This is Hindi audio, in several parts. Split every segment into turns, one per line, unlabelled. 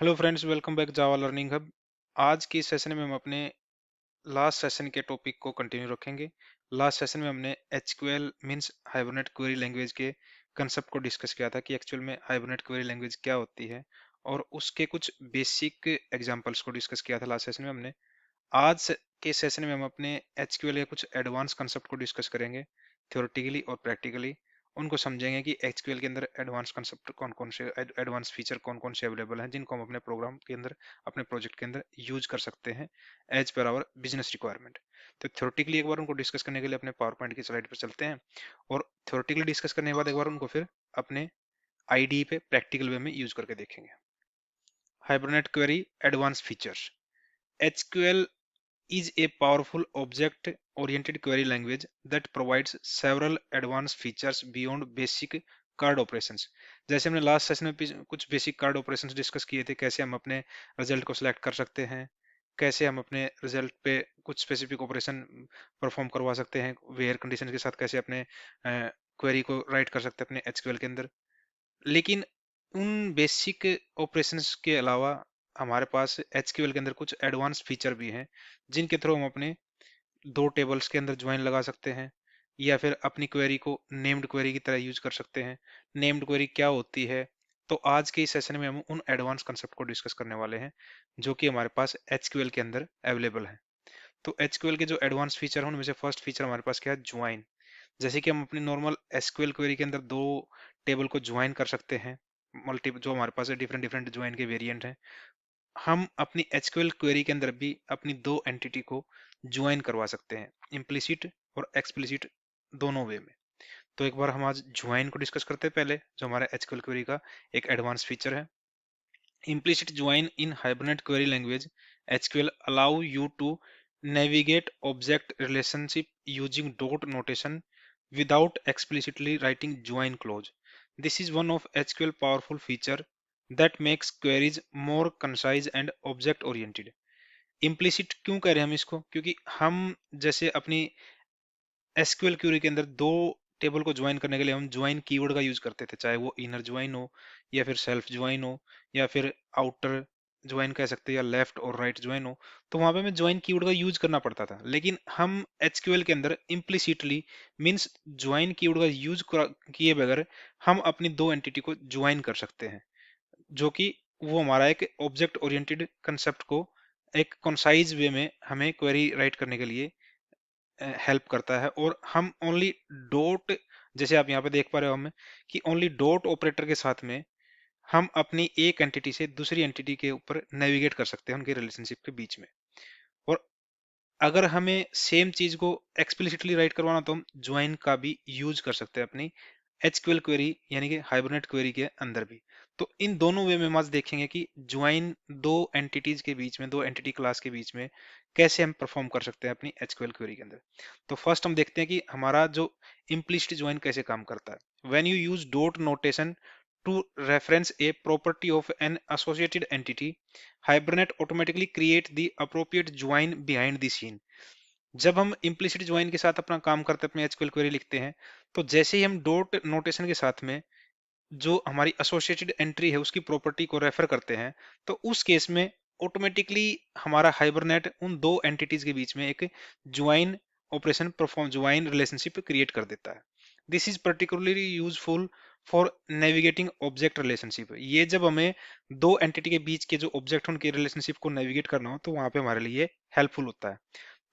हेलो फ्रेंड्स, वेलकम बैक जावा लर्निंग हब। आज की सेशन में हम अपने लास्ट सेशन के टॉपिक को कंटिन्यू रखेंगे। लास्ट सेशन में हमने एचक्यूएल मींस हाइबरनेट क्वेरी लैंग्वेज के कंसेप्ट को डिस्कस किया था कि एक्चुअल में हाइबरनेट क्वेरी लैंग्वेज क्या होती है और उसके कुछ बेसिक एग्जांपल्स को डिस्कस किया था लास्ट सेशन में हमने। के सेशन में हम अपने एचक्यूएल के कुछ एडवांस कंसेप्ट को डिस्कस करेंगे, थ्योरेटिकली और प्रैक्टिकली। उनको समझेंगे कि एचक्यूएल के अंदर एडवांस कंसेप्ट कौन कौन से, एडवांस फीचर कौन कौन से अवेलेबल हैं जिनको हम अपने प्रोग्राम के अंदर, अपने प्रोजेक्ट के अंदर यूज कर सकते हैं as per our business requirement. तो थ्योरेटिकली एक बार उनको डिस्कस करने के लिए अपने पावर पॉइंट की स्लाइड पर चलते हैं और थ्योरेटिकली डिस्कस करने के बाद एक बार उनको फिर अपने आईडी पे प्रैक्टिकल वे में यूज करके देखेंगे। Hibernate query advance features. HQL is a powerful object-oriented query language that provides several advanced features beyond basic card operations. जैसे हमने लास्ट सेशन में कुछ बेसिक कार्ड ऑपरेशंस डिस्कस किए थे, कैसे हम अपने रिजल्ट को सिलेक्ट कर सकते हैं, कैसे हम अपने रिजल्ट पे कुछ स्पेसिफिक ऑपरेशन परफॉर्म करवा सकते हैं, वेयर कंडीशन के साथ कैसे अपने क्वेरी को राइट कर सकते हैं अपने एचक्यूएल के अंदर। लेकिन उन बेसिक ऑपरेशंस के अलावा हमारे पास एचक्यूएल के अंदर कुछ एडवांस फीचर भी हैं जिनके थ्रू हम अपने दो टेबल्स के अंदर ज्वाइन लगा सकते हैं या फिर अपनी क्वेरी को नेम्ड क्वेरी की तरह यूज कर सकते हैं। नेम्ड क्वेरी क्या होती है, तो आज के इस सेशन में हम उन एडवांस कंसेप्ट को डिस्कस करने वाले हैं जो कि हमारे पास एचक्यूएल के अंदर अवेलेबल है। तो एचक्यूएल के जो एडवांस फीचर हैं उनमें से फर्स्ट फीचर हमारे पास क्या है, ज्वाइन। जैसे कि हम अपनी नॉर्मल एसक्यूएल क्वेरी के अंदर दो टेबल को ज्वाइन कर सकते हैं, मल्टी जो हमारे पास डिफरेंट डिफरेंट ज्वाइन के वेरिएंट हैं, हम अपनी एचक्यूएल क्वेरी के अंदर भी अपनी दो एंटिटी को ज्वाइन करवा सकते हैं, इम्प्लिसिट और एक्सप्लिसिट दोनों वे में। तो एक बार हम आज ज्वाइन को डिस्कस करते हैं पहले, जो हमारा एचक्यूएल क्वेरी का एक एडवांस फीचर है। implicit join in Hibernate query language SQL allow you to navigate object relationship using dot notation without explicitly writing join clause. This is one of SQL powerful feature that makes queries more concise and object oriented. Implicit क्यों कह रहे हैं हम इसको, क्योंकि हम जैसे अपनी एसक्यूएल क्यूरी के अंदर दो टेबल को ज्वाइन करने के लिए हम ज्वाइन कीवर्ड का यूज करते थे, चाहे वो इनर ज्वाइन हो या फिर सेल्फ ज्वाइन हो या फिर आउटर ज्वाइन कह सकते हैं या लेफ्ट और राइट ज्वाइन हो। तो वहां पे हमें ज्वाइन कीवर्ड का यूज करना पड़ता था, लेकिन हम एचक्यूएल के अंदर इम्प्लिसिटली मींस ज्वाइन कीवर्ड का यूज किए बगैर हम अपनी दो एंटिटी को ज्वाइन कर सकते हैं, जो कि वो हमारा एक ऑब्जेक्ट ओरिएंटेड कंसेप्ट को एक कंसाइज वे में हमें क्वेरी राइट करने के लिए हेल्प करता है। और हम ओनली डॉट, जैसे आप यहाँ पे देख पा रहे हो हमें कि ओनली डॉट ऑपरेटर के साथ में हम अपनी एक एंटिटी से दूसरी एंटिटी के ऊपर नेविगेट कर सकते हैं उनके रिलेशनशिप के बीच में। और अगर हमें सेम चीज को एक्सप्लिसिटली राइट करवाना तो हम ज्वाइन का भी यूज कर सकते हैं अपनी एचक्यूएल क्वेरी यानी कि हाइबरनेट क्वेरी के अंदर भी। तो इन दोनों वे में हम आज देखेंगे कि ज्वाइन दो एंटिटीज के बीच में, दो एंटिटी क्लास के बीच में कैसे हम परफॉर्म कर सकते हैं अपनी एचक्यूएल क्वेरी के अंदर। तो फर्स्ट हम देखते हैं कि हमारा जो इम्प्लिसिट ज्वाइन कैसे काम करता है। When you use dot notation to reference a property of an associated entity, Hibernate automatically create the appropriate join behind the scene. जब हम implicit join के साथ अपना काम करते हैं, अपनी एचक्यूएल क्वेरी लिखते हैं, तो जैसे ही हम डॉट नोटेशन के साथ में जो हमारी एसोसिएटेड एंट्री है उसकी प्रॉपर्टी को रेफर करते हैं, तो उस केस में ऑटोमेटिकली हमारा हाइबरनेट उन दो एंटिटीज के बीच में एक join operation perform, join relationship create कर देता है। This is particularly useful for navigating object relationship. ये जब हमें दो एंटिटी के बीच के जो ऑब्जेक्ट उनके रिलेशनशिप को नेविगेट करना हो तो वहां पे हमारे लिए हेल्पफुल होता है।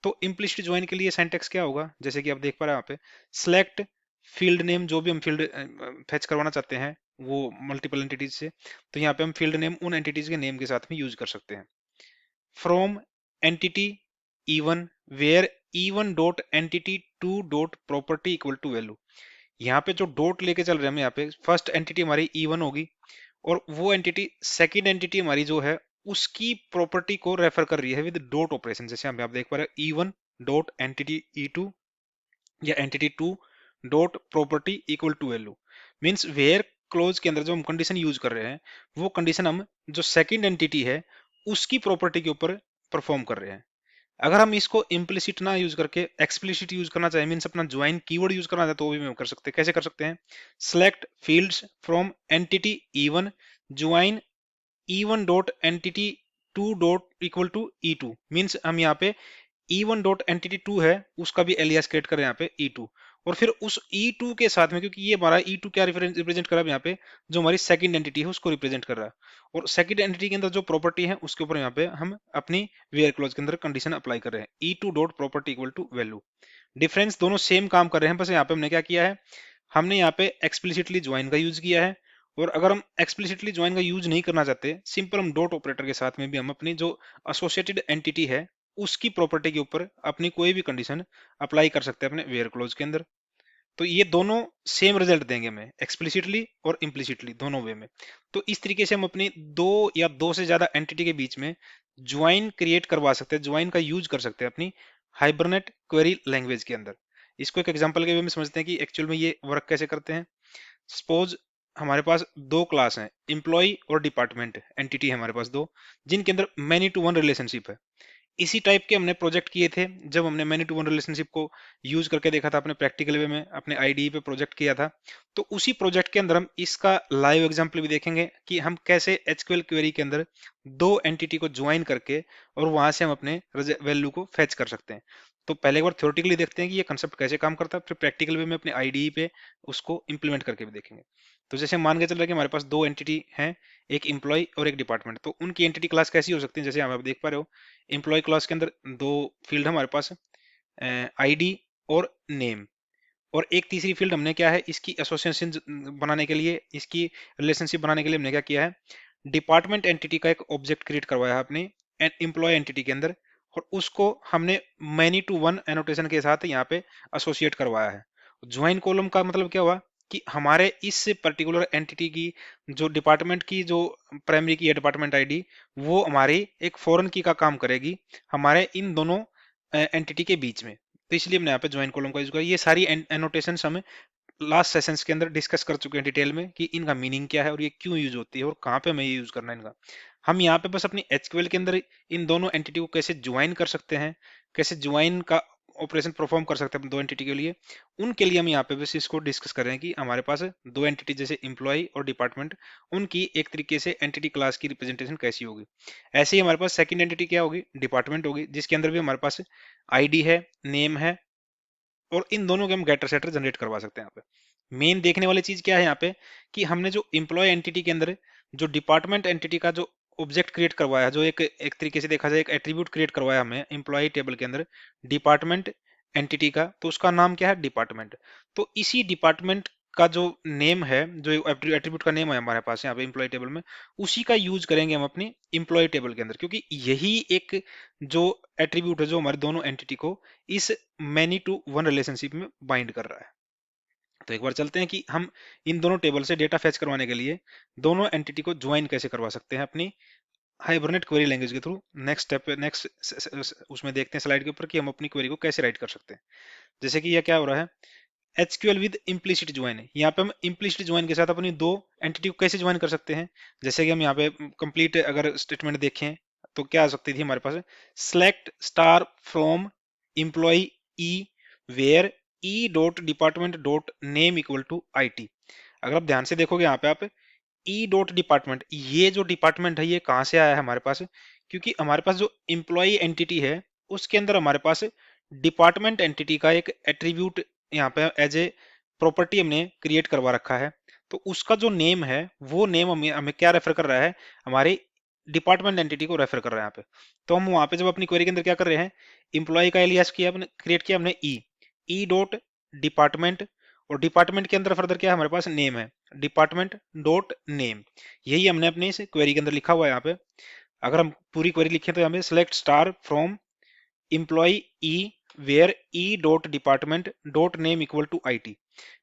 तो इम्प्लिसिट ज्वाइन के लिए सिंटैक्स क्या होगा, जैसे कि आप देख पा रहे हैं यहाँ पे, सिलेक्ट फील्ड नेम, जो भी हम फील्ड फेच करवाना चाहते हैं वो मल्टीपल एंटिटीज से, तो यहाँ पे हम फील्ड नेम उन एंटिटीज के नेम के साथ में यूज कर सकते हैं। From entity E one where E one dot entity two dot property equal to value. यहाँ पे जो डॉट लेके चल रहे हैं हम, यहाँ पे फर्स्ट एंटिटी हमारी इवन होगी और वो एंटिटी सेकंड एंटिटी हमारी जो है उसकी प्रॉपर्टी को रेफर कर रही है विद डॉट ऑपरेशन। जैसे हम आप देख पा रहे हैं E one dot entity E two या entity two dot property equal to value. Means where clause के अंदर जो हम कंडीशन यूज कर रहे हैं वो कंडीशन हम जो सेकंड एंटिटी है उसकी प्रॉपर्टी के ऊपर परफॉर्म कर रहे हैं। अगर हम इसको इम्प्लिसिट ना यूज करके एक्सप्लिसिट यूज करना चाहे, मीन्स अपना ज्वाइन कीवर्ड यूज करना चाहे, तो भी हम कर सकते हैं। कैसे कर सकते हैं, select fields from entity E one join E1 dot entity two dot equal to E2 means हम यहाँ पे E1 डॉट एंटिटी टू है उसका भी एलियास क्रिएट करें यहाँ पे E2 और फिर उस E2 के साथ में, क्योंकि ये हमारा E2 क्या रिप्रेजेंट कर रहा है यहाँ पे, जो हमारी सेकंड एंटिटी है उसको रिप्रेजेंट कर रहा है, और सेकंड एंटिटी के अंदर जो प्रॉपर्टी है उसके ऊपर यहाँ पे हम अपनी वेयर क्लॉज के अंदर कंडीशन अप्लाई कर रहे हैं E2 dot property equal to value. Difference दोनों सेम काम कर रहे हैं, बस यहाँ पे हमने क्या किया है, हमने यहाँ पे एक्सप्लिसिटली ज्वाइन का यूज किया है, और अगर हम एक्सप्लिसिटली ज्वाइन का यूज नहीं करना चाहते, सिंपल हम डॉट ऑपरेटर के साथ में भी हम अपनी जो एसोसिएटेड एंटिटी है उसकी प्रॉपर्टी के ऊपर अपनी कोई भी कंडीशन अप्लाई कर सकते हैं अपने वेयर क्लोज के अंदर। तो ये दोनों सेम रिजल्ट देंगे हमें, एक्सप्लिसिटली और इम्प्लिसिटली दोनों वे में। तो इस तरीके से हम अपनी दो या दो से ज्यादा एंटिटी के बीच में ज्वाइन क्रिएट करवा सकते हैं, ज्वाइन का यूज कर सकते हैं अपनी हाइबरनेट क्वेरी लैंग्वेज के अंदर। इसको एक एग्जांपल के वे में समझते हैं कि एक्चुअल में ये वर्क कैसे करते हैं। सपोज हमारे पास दो क्लास हैं, एम्प्लॉय और डिपार्टमेंट एंटिटी है हमारे पास दो, जिनके अंदर मैनी टू वन रिलेशनशिप है। इसी टाइप के हमने प्रोजेक्ट किए थे जब हमने मैनी टू वन रिलेशनशिप को यूज करके देखा था अपने प्रैक्टिकल वे में, अपने आईडीई पे प्रोजेक्ट किया था। तो उसी प्रोजेक्ट के अंदर हम इसका लाइव एग्जांपल भी देखेंगे कि हम कैसे एचक्यूएल क्वेरी के अंदर दो एंटिटी को ज्वाइन करके और वहां से हम अपने वैल्यू को फेच कर सकते हैं। तो पहले एक बार थ्योरेटिकली देखते हैं कि ये कंसेप्ट कैसे काम करता है, फिर प्रैक्टिकल वे में अपने आईडीई पे उसको इंप्लीमेंट करके भी देखेंगे। तो जैसे मान के चल रहा है कि हमारे पास दो एंटिटी हैं, एक एम्प्लॉय और एक डिपार्टमेंट, तो उनकी एंटिटी क्लास कैसी हो सकती है, जैसे आप देख पा रहे हो एम्प्लॉय क्लास के अंदर दो फील्ड है हमारे पास, आईडी और नेम, और एक तीसरी फील्ड हमने क्या है, इसकी एसोसिएशन बनाने के लिए, इसकी रिलेशनशिप बनाने के लिए हमने क्या किया है, डिपार्टमेंट एंटिटी का एक ऑब्जेक्ट क्रिएट करवाया है अपने एम्प्लॉय एंटिटी के अंदर, और उसको हमने मैनी टू वन एनोटेशन के साथ यहाँ पे एसोसिएट करवाया है। ज्वाइन कॉलम का मतलब क्या हुआ कि हमारे इस पर्टिकुलर एंटिटी की जो डिपार्टमेंट की जो प्राइमरी की है डिपार्टमेंट आईडी, वो हमारी एक फॉरेन की का काम करेगी हमारे इन दोनों एंटिटी के बीच में। तो इसलिए हमने यहाँ पे ज्वाइन कॉलम का यूज किया। ये सारी एनोटेशंस हम लास्ट सेशंस के अंदर डिस्कस कर चुके हैं डिटेल में कि इनका मीनिंग क्या है और ये क्यों यूज होती है और कहाँ पे हमें ये यूज करना है इनका। हम यहाँ पे बस अपनी एचक्यूएल के अंदर इन दोनों एंटिटी को कैसे ज्वाइन कर सकते हैं, कैसे ज्वाइन का ऑपरेशन परफॉर्म कर सकते हैं दो एंटिटी के लिए, उनके लिए हम यहाँ पे बस इसको डिस्कस कर रहे हैं कि हमारे पास दो एंटिटी जैसे एम्प्लॉय और डिपार्टमेंट, उनकी एक तरीके से एंटिटी क्लास की रिप्रेजेंटेशन कैसी होगी। ऐसे ही हमारे पास सेकंड एंटिटी क्या होगी, डिपार्टमेंट होगी, जिसके अंदर भी हमारे पास आईडी है, नेम है, और इन दोनों के हम गेटर सेटर जनरेट करवा सकते हैं। यहाँ पे मेन देखने वाली चीज क्या है यहाँ पे, कि हमने जो एम्प्लॉय एंटिटी के अंदर जो डिपार्टमेंट एंटिटी का जो ऑब्जेक्ट क्रिएट करवाया, जो एक तरीके से देखा जाए एक एट्रीब्यूट क्रिएट करवाया हमें एम्प्लॉय टेबल के अंदर डिपार्टमेंट एंटिटी का, तो उसका नाम क्या है, डिपार्टमेंट। तो इसी डिपार्टमेंट का जो नेम है, जो एट्रीब्यूट का नेम है हमारे पास यहाँ पे एम्प्लॉय टेबल में, उसी का यूज करेंगे हम अपनी एम्प्लॉय टेबल के अंदर, क्योंकि यही एक जो एट्रीब्यूट है जो हमारे दोनों एंटिटी को इस मैनी टू वन रिलेशनशिप में बाइंड कर रहा है। तो एक बार चलते हैं कि हम इन दोनों टेबल से डेटा फेच करवाने के लिए दोनों एंटिटी को ज्वाइन कैसे करवा सकते हैं अपनी हाइबरनेट क्वेरी लैंग्वेज के थ्रू। नेक्स्ट स्टेप, नेक्स्ट उसमें देखते हैं स्लाइड के ऊपर कि हम अपनी क्वेरी को कैसे राइट कर सकते हैं। जैसे कि यह क्या हो रहा है, एचक्यूएल विद इम्प्लिसिट ज्वाइन है, यहाँ पे हम इम्प्लिसिट ज्वाइन के साथ अपनी दो एंटिटी को कैसे ज्वाइन कर सकते हैं। जैसे कि हम यहाँ पे कंप्लीट अगर स्टेटमेंट देखें तो क्या आ सकती थी हमारे पास, select star from employee E where E dot department dot name equal to I T. अगर आप ध्यान से देखोगे यहाँ पे आप ई डॉट डिपार्टमेंट, ये जो डिपार्टमेंट है ये कहाँ से आया है हमारे पास, क्योंकि हमारे पास जो एम्प्लॉय एंटिटी है उसके अंदर हमारे पास डिपार्टमेंट एंटिटी का एक एट्रीब्यूट यहाँ पे एज ए प्रॉपर्टी हमने क्रिएट करवा रखा है। तो उसका जो नेम है वो नेम हमें हमें क्या रेफर कर रहा है, हमारे डिपार्टमेंट एंटिटी को रेफर कर रहा है यहाँ पे। तो हम वहां पे जब अपनी क्वेरी के अंदर क्या कर रहे हैं, एम्प्लॉय का एलियास किया हमने, क्रिएट किया हमने ई डॉट डिपार्टमेंट, और डिपार्टमेंट के अंदर फर्दर क्या है हमारे पास, नेम है, डिपार्टमेंट डॉट नेम। यही हमने अपने इस क्वेरी के अंदर लिखा हुआ है यहाँ पे। अगर हम पूरी क्वेरी लिखें तो हमें select star from employee E where E dot department dot name equal to I T.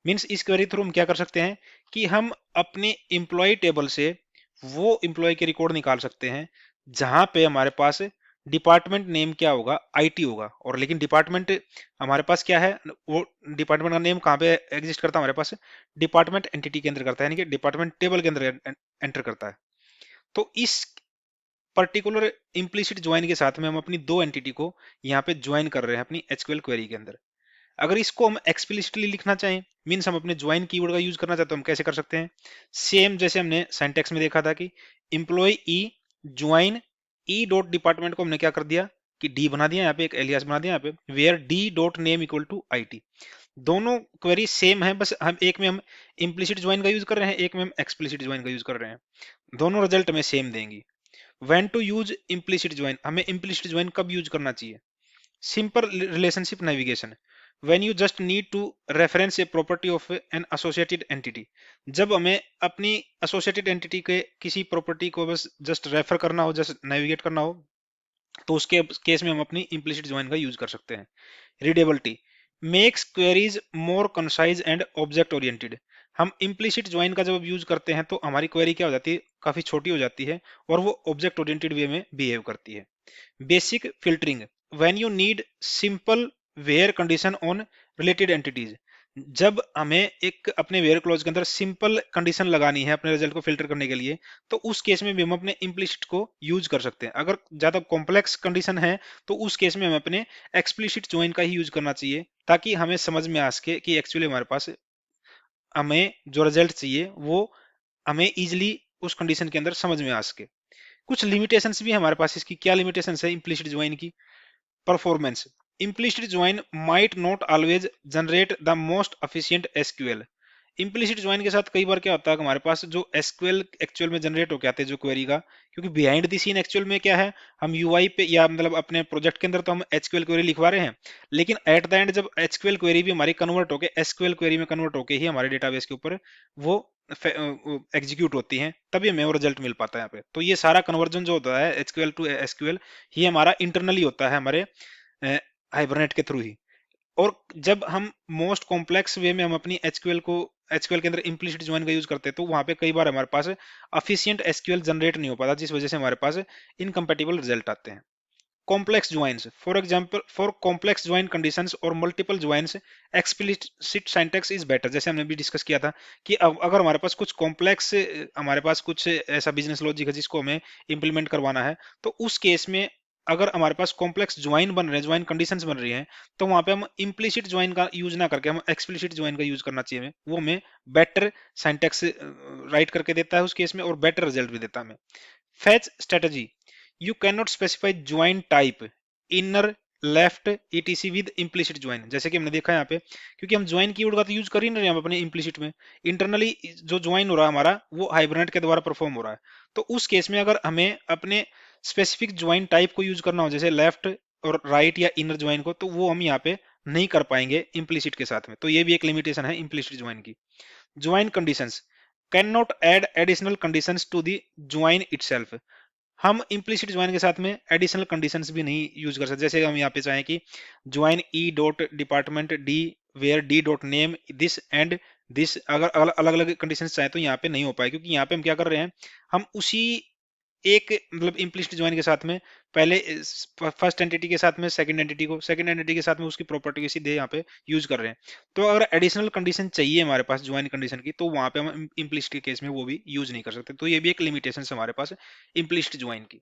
Means इस क्वेरी थ्रू हम क्या कर सकते हैं कि हम अपने एम्प्लॉय टेबल से वो एम्प्लॉय के रिकॉर्ड निकाल सकते हैं जहां पे हमारे पास डिपार्टमेंट नेम क्या होगा, आईटी होगा, और लेकिन डिपार्टमेंट हमारे पास क्या है, वो डिपार्टमेंट का नेम कहाँ पे एग्जिस्ट करता है हमारे पास, डिपार्टमेंट एंटिटी के अंदर करता है, यानी कि डिपार्टमेंट टेबल के अंदर एंटर करता है। तो इस पर्टिकुलर इम्प्लिसिट ज्वाइन के साथ में हम अपनी दो एंटिटी को यहाँ पे ज्वाइन कर रहे हैं अपनी एचक्यूएल क्वेरी के अंदर। अगर इसको हम एक्सप्लिसिटली लिखना चाहें, मीन्स हम अपने ज्वाइन कीवर्ड का यूज करना चाहते हैं, हम कैसे कर सकते हैं, सेम जैसे हमने सिंटैक्स में देखा था कि employ E join E dot department को हमने क्या कर दिया कि डी बना दिया, यहाँ पे एक एलियास बना दिया यहाँ पे, where D dot name equal to IT। दोनों क्वेरी सेम है, बस हम एक में हम इम्प्लिसिट ज्वाइन का यूज कर रहे हैं, एक में हम एक्सप्लिसिट ज्वाइन का यूज कर रहे हैं, दोनों रिजल्ट में सेम देंगी। When to use implicit join, हमें इम्प्लिसिट ज्वाइन कब यूज करना चाहिए? Simple relationship navigation, when you just need to reference a property of an associated entity, जब हमें अपनी एसोसिएटेड एंटिटी के किसी प्रॉपर्टी को बस जस्ट रेफर करना हो, जस्ट नेविगेट करना हो, तो उसके केस में हम अपनी इम्प्लिसिट ज्वाइन का यूज कर सकते हैं। Readability makes queries more concise and object oriented, हम इम्प्लिसिट ज्वाइन का जब यूज करते हैं तो हमारी क्वेरी क्या हो जाती है, काफी छोटी हो जाती है और वो ऑब्जेक्ट ओरिएंटेड वे में बिहेव करती है। Basic filtering, when you need simple where condition on related entities, जब हमें एक अपने वेयर क्लॉज के अंदर सिंपल कंडीशन लगानी है अपने रिजल्ट को फिल्टर करने के लिए, तो उस केस में भी हम अपने इम्प्लिसिट को यूज कर सकते हैं। अगर ज्यादा कॉम्प्लेक्स कंडीशन है तो उस केस में हमें अपने एक्सप्लिसिट ज्वाइन का ही यूज करना चाहिए, ताकि हमें समझ में आ सके कि एक्चुअली हमारे पास हमें जो रिजल्ट चाहिए वो हमें इजिली उस कंडीशन के अंदर समझ में आ सके। कुछ लिमिटेशंस भी हमारे पास, इसकी क्या लिमिटेशंस है इम्प्लिसिट ज्वाइन की? Performance, implicit join might not always generate the most efficient SQL। Implicit join के साथ कई बार क्या होता है कि हमारे पास जो एसक्यूएल एक्चुअल में जनरेट होके आते हैं जो क्वेरी का, क्योंकि बिहाइंड द सीन एक्चुअल में क्या है, हम यूआई पे या मतलब अपने प्रोजेक्ट के अंदर तो हम एचक्यूएल क्वेरी लिखवा रहे हैं, लेकिन एट द एंड जब एचक्यूएल क्वेरी भी हमारी कन्वर्ट होके एसक्यूएल क्वेरी में कन्वर्ट होके ही हमारे डेटाबेस के ऊपर वो एग्जीक्यूट होती हैं, तभी हमें वो रिजल्ट मिल पाता है यहाँ पे। तो ये सारा कन्वर्जन जो होता है एचक्यूएल टू एसक्यूएल, ये हमारा इंटरनली होता है हमारे हाइबरनेट के थ्रू ही। और जब हम मोस्ट कॉम्प्लेक्स वे में हम अपनी एचक्यूएल के अंदर इम्प्लिसिट ज्वाइन का यूज करते हैं, तो वहां पे कई बार हमारे पास एफिशिएंट एसक्यूएल जनरेट नहीं हो पाता, जिस वजह से हमारे पास इनकम्पेटिबल रिजल्ट आते हैं। Complex joins, for example for complex join conditions और multiple joins explicit syntax is better, जैसे हमने भी डिस्कस किया था कि अगर हमारे पास कुछ कॉम्प्लेक्स, हमारे पास कुछ ऐसा बिजनेस लॉजिक है जिसको हमें इंप्लीमेंट करवाना है, तो उस केस में अगर हमारे पास कॉम्प्लेक्स ज्वाइन बन रहे हैं, ज्वाइन कंडीशंस बन रही हैं, तो वहां पे हम इम्प्लिसिट ज्वाइन का यूज ना करके हम एक्सप्लिसिट ज्वाइन का यूज करना चाहिए हमें, वो हमें बेटर सिंटैक्स राइट करके देता है उस केस में और बेटर रिजल्ट भी देता है हमें। Fetch strategy, you cannot specify join type inner left etc with implicit join, जैसे कि हमने देखा यहाँ पे, क्योंकि हम ज्वाइन कीवर्ड का तो यूज कर ही नहीं रहे हैं अपने इम्प्लिसिट में, इंटरनली जो ज्वाइन हो रहा है हमारा वो हाइबरनेट के द्वारा परफॉर्म हो रहा है। तो उस केस में अगर हमें अपने स्पेसिफिक ज्वाइन टाइप को यूज करना हो, जैसे लेफ्ट और राइट या इनर ज्वाइन को, तो वो हम यहाँ पे नहीं कर पाएंगे इम्प्लिसिट के साथ में। तो ये भी एक लिमिटेशन है इम्प्लिसिट ज्वाइन की। Join conditions, can not add additional conditions to the join itself, हम इम्प्लिसिट ज्वाइन के साथ में एडिशनल कंडीशंस भी नहीं यूज कर सकते, जैसे हम यहाँ पे चाहें कि join E dot department D where D dot name this and this, अगर अलग अलग कंडीशंस चाहें तो यहाँ पे नहीं हो पाए, क्योंकि यहाँ पे हम क्या कर रहे हैं, हम उसी एक मतलब इम्प्लिसिट ज्वाइन के साथ में पहले फर्स्ट एंटिटी के साथ में सेकंड एंटिटी को, सेकंड एंटिटी के साथ में उसकी प्रॉपर्टी को सीधे यहाँ पे यूज कर रहे हैं। तो अगर एडिशनल कंडीशन चाहिए हमारे पास ज्वाइन कंडीशन की, तो वहां पे हम इम्प्लिसिट के केस में वो भी यूज नहीं कर सकते। तो ये भी एक लिमिटेशन है हमारे पास इम्प्लिसिट ज्वाइन की।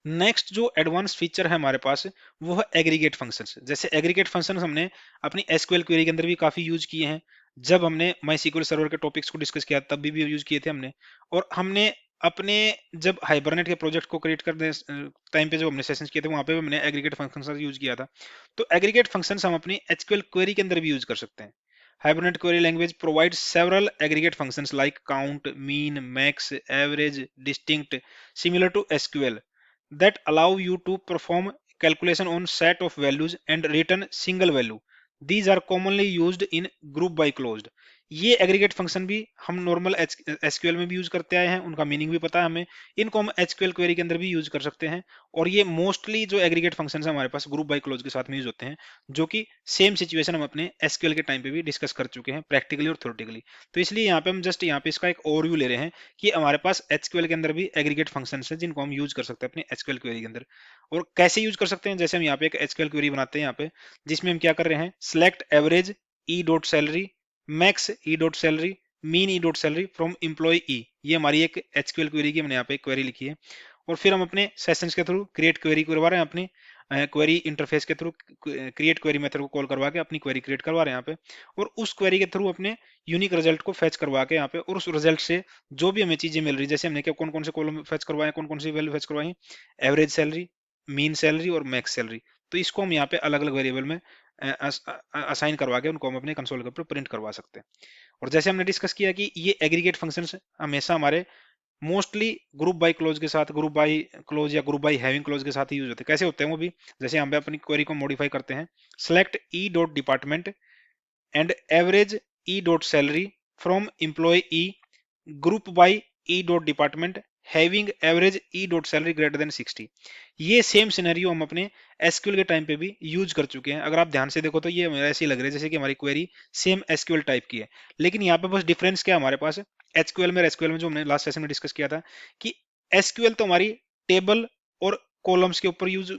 नेक्स्ट जो एडवांस फीचर है हमारे पास वो है एग्रीगेट फंक्शंस। जैसे एग्रीगेट फंक्शंस हमने अपनी एसक्यूएल क्वेरी के अंदर भी काफी यूज किए हैं, जब हमने माईसीक्यूएल सर्वर के टॉपिक्स को डिस्कस किया तब भी यूज किए थे हमने, और हमने अपने जब हाइबरनेट के प्रोजेक्ट को क्रिएट करने टाइम पे जब हमने सेशंस किए थे वहां पे हमने एग्रीगेट फंक्शंस यूज किया था। तो एग्रीगेट फंक्शंस हम अपनी एसक्यूएल क्वेरी के अंदर भी यूज कर सकते हैं। Hibernate query language provides several aggregate functions like count, mean, max, average, distinct, similar to SQL, that allow you to perform calculation on set of values and return single value. These are commonly used in group by closed। ये एग्रीगेट फंक्शन भी हम नॉर्मल एसक्यूएल में भी यूज करते आए हैं, उनका मीनिंग भी पता है हमें, इनको हम एचक्यूएल क्वेरी के अंदर भी यूज कर सकते हैं। और ये मोस्टली जो एग्रीगेट फंक्शन है हमारे पास ग्रुप बाय क्लोज के साथ में यूज होते हैं, जो कि सेम सिचुएशन हम अपने एसक्यूएल के टाइम पे भी डिस्कस कर चुके हैं प्रैक्टिकली और थ्योरेटिकली। तो इसलिए यहाँ पे हम जस्ट यहाँ पे इसका एक ओवरव्यू ले रहे हैं कि हमारे पास एचक्यूएल के अंदर भी एग्रीगेट फंक्शन है जिनको हम यूज कर सकते हैं अपने एचक्यूएल क्वेरी के अंदर। और कैसे यूज कर सकते हैं, जैसे हम यहाँ पे एक एचक्यूएल क्वेरी बनाते हैं यहाँ पे, जिसमें हम क्या कर रहे हैं, select average E dot salary, max E dot salary, mean E dot salary from employee E, ये हमारी एक एचक्यूएल क्वेरी की हमने यहाँ पे क्वेरी लिखी है। और फिर हम अपने सेशंस के थ्रू क्रिएट क्वेरी करवा रहे हैं अपनी क्वेरी इंटरफेस के थ्रू क्रिएट क्वेरी मेथड को कॉल करवा के अपनी क्वेरी क्रिएट करवा रहे हैं यहाँ पे, और उस क्वेरी के थ्रू अपने यूनिक रिजल्ट को फेच करवा के यहाँ पे, और उस रिजल्ट से जो भी हमें चीजें मिल रही, जैसे हमने क्या कौन कौन से कॉलम फेच करवाए, कौन कौन सी वैल्यू फेच करवाई, एवरेज सैलरी, मीन सैलरी और मैक्स सैलरी, तो इसको हम यहाँ पे अलग अलग वेरिएबल में असाइन करवा के उनको हम अपने कंसोल के ऊपर प्रिंट करवा सकते हैं। और जैसे हमने डिस्कस किया कि ये एग्रीगेट फंक्शंस हमेशा हमारे मोस्टली ग्रुप बाय क्लोज के साथ, ग्रुप बाय क्लोज या ग्रुप बाय हैविंग क्लोज के साथ ही यूज होते हैं। कैसे होते हैं वो भी, जैसे हम अपनी क्वेरी को मॉडिफाई करते हैं, select E dot department and average E dot salary from employee E group by E dot department having average E dot salary greater then 60। ये सेम सिनेरियो हम अपने एसक्यूएल के टाइम पे भी यूज कर चुके हैं। अगर आप ध्यान से देखो तो ये ऐसे ही लग रहा है जैसे कि हमारी क्वेरी सेम एसक्यूएल टाइप की है, लेकिन यहाँ पे बस डिफरेंस क्या है हमारे पास, एचक्यूएल में एसक्यूएल में जो हमने लास्ट सेशन में डिस्कस किया था कि एसक्यूएल तो हमारी टेबल और कॉलम्स के ऊपर यूज,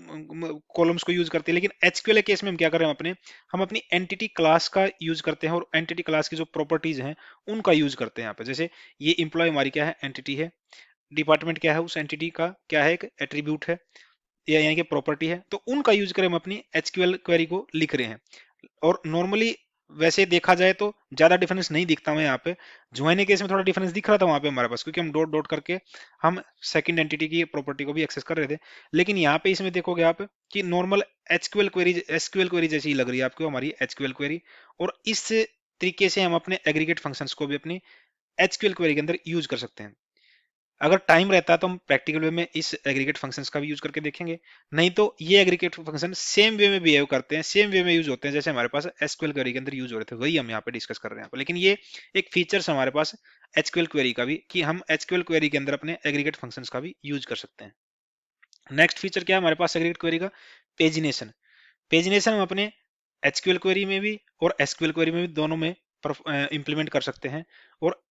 कॉलम्स को यूज करते हैं, लेकिन एचक्यूएल केस में हम क्या कर रहे हैं, हम अपनी एंटिटी क्लास का यूज करते हैं और एंटिटी क्लास की जो प्रॉपर्टीज हैं उनका यूज करते हैं यहाँ पे। जैसे ये एम्प्लॉय हमारी क्या है, एंटिटी है, डिपार्टमेंट क्या है, उस एंटिटी का क्या है, एक एट्रीब्यूट है या यानी कि प्रॉपर्टी है, तो उनका यूज कर हम अपनी एचक्यूएल क्वेरी को लिख रहे हैं। और नॉर्मली वैसे देखा जाए तो ज्यादा डिफरेंस नहीं दिखता हमें यहाँ पे, ज्वाइन केस में थोड़ा डिफरेंस दिख रहा था वहां पे हमारे पास, क्योंकि हम डॉट डॉट करके हम सेकंड एंटिटी की प्रॉपर्टी को भी एक्सेस कर रहे थे। लेकिन यहाँ पे इसमें देखोगे आप कि नॉर्मल एसक्यूएल क्वेरी जैसी ही लग रही है आपको हमारी एचक्यूएल क्वेरी, और इस तरीके से हम अपने एग्रीगेट फंक्शंस को भी अपनी एचक्यूएल क्वेरी के अंदर यूज कर सकते हैं। अगर टाइम रहता है तो हम प्रैक्टिकल वे में इस एग्रीगेट फंक्शंस का भी यूज करके देखेंगे, नहीं तो ये एग्रीगेट फंक्शन सेम वे में बिहेव करते हैं, सेम वे में यूज होते हैं जैसे हमारे पास एसक्यूएल क्वेरी के अंदर यूज हो रहे थे, वही हम यहाँ पे डिस्कस कर रहे हैं। लेकिन ये एक फीचर्स हमारे पास एचक्यूएल क्वेरी का भी, कि हम एचक्यूएल क्वेरी के अंदर अपने एग्रीगेट फंक्शंस का भी यूज कर सकते हैं। नेक्स्ट फीचर क्या है हमारे पास एग्रीगेट क्वेरी का, पेजिनेशन। पेजिनेशन हम अपने एचक्यूएल क्वेरी में भी और एसक्यूएल क्वेरी में भी दोनों में इंप्लीमेंट कर सकते हैं। और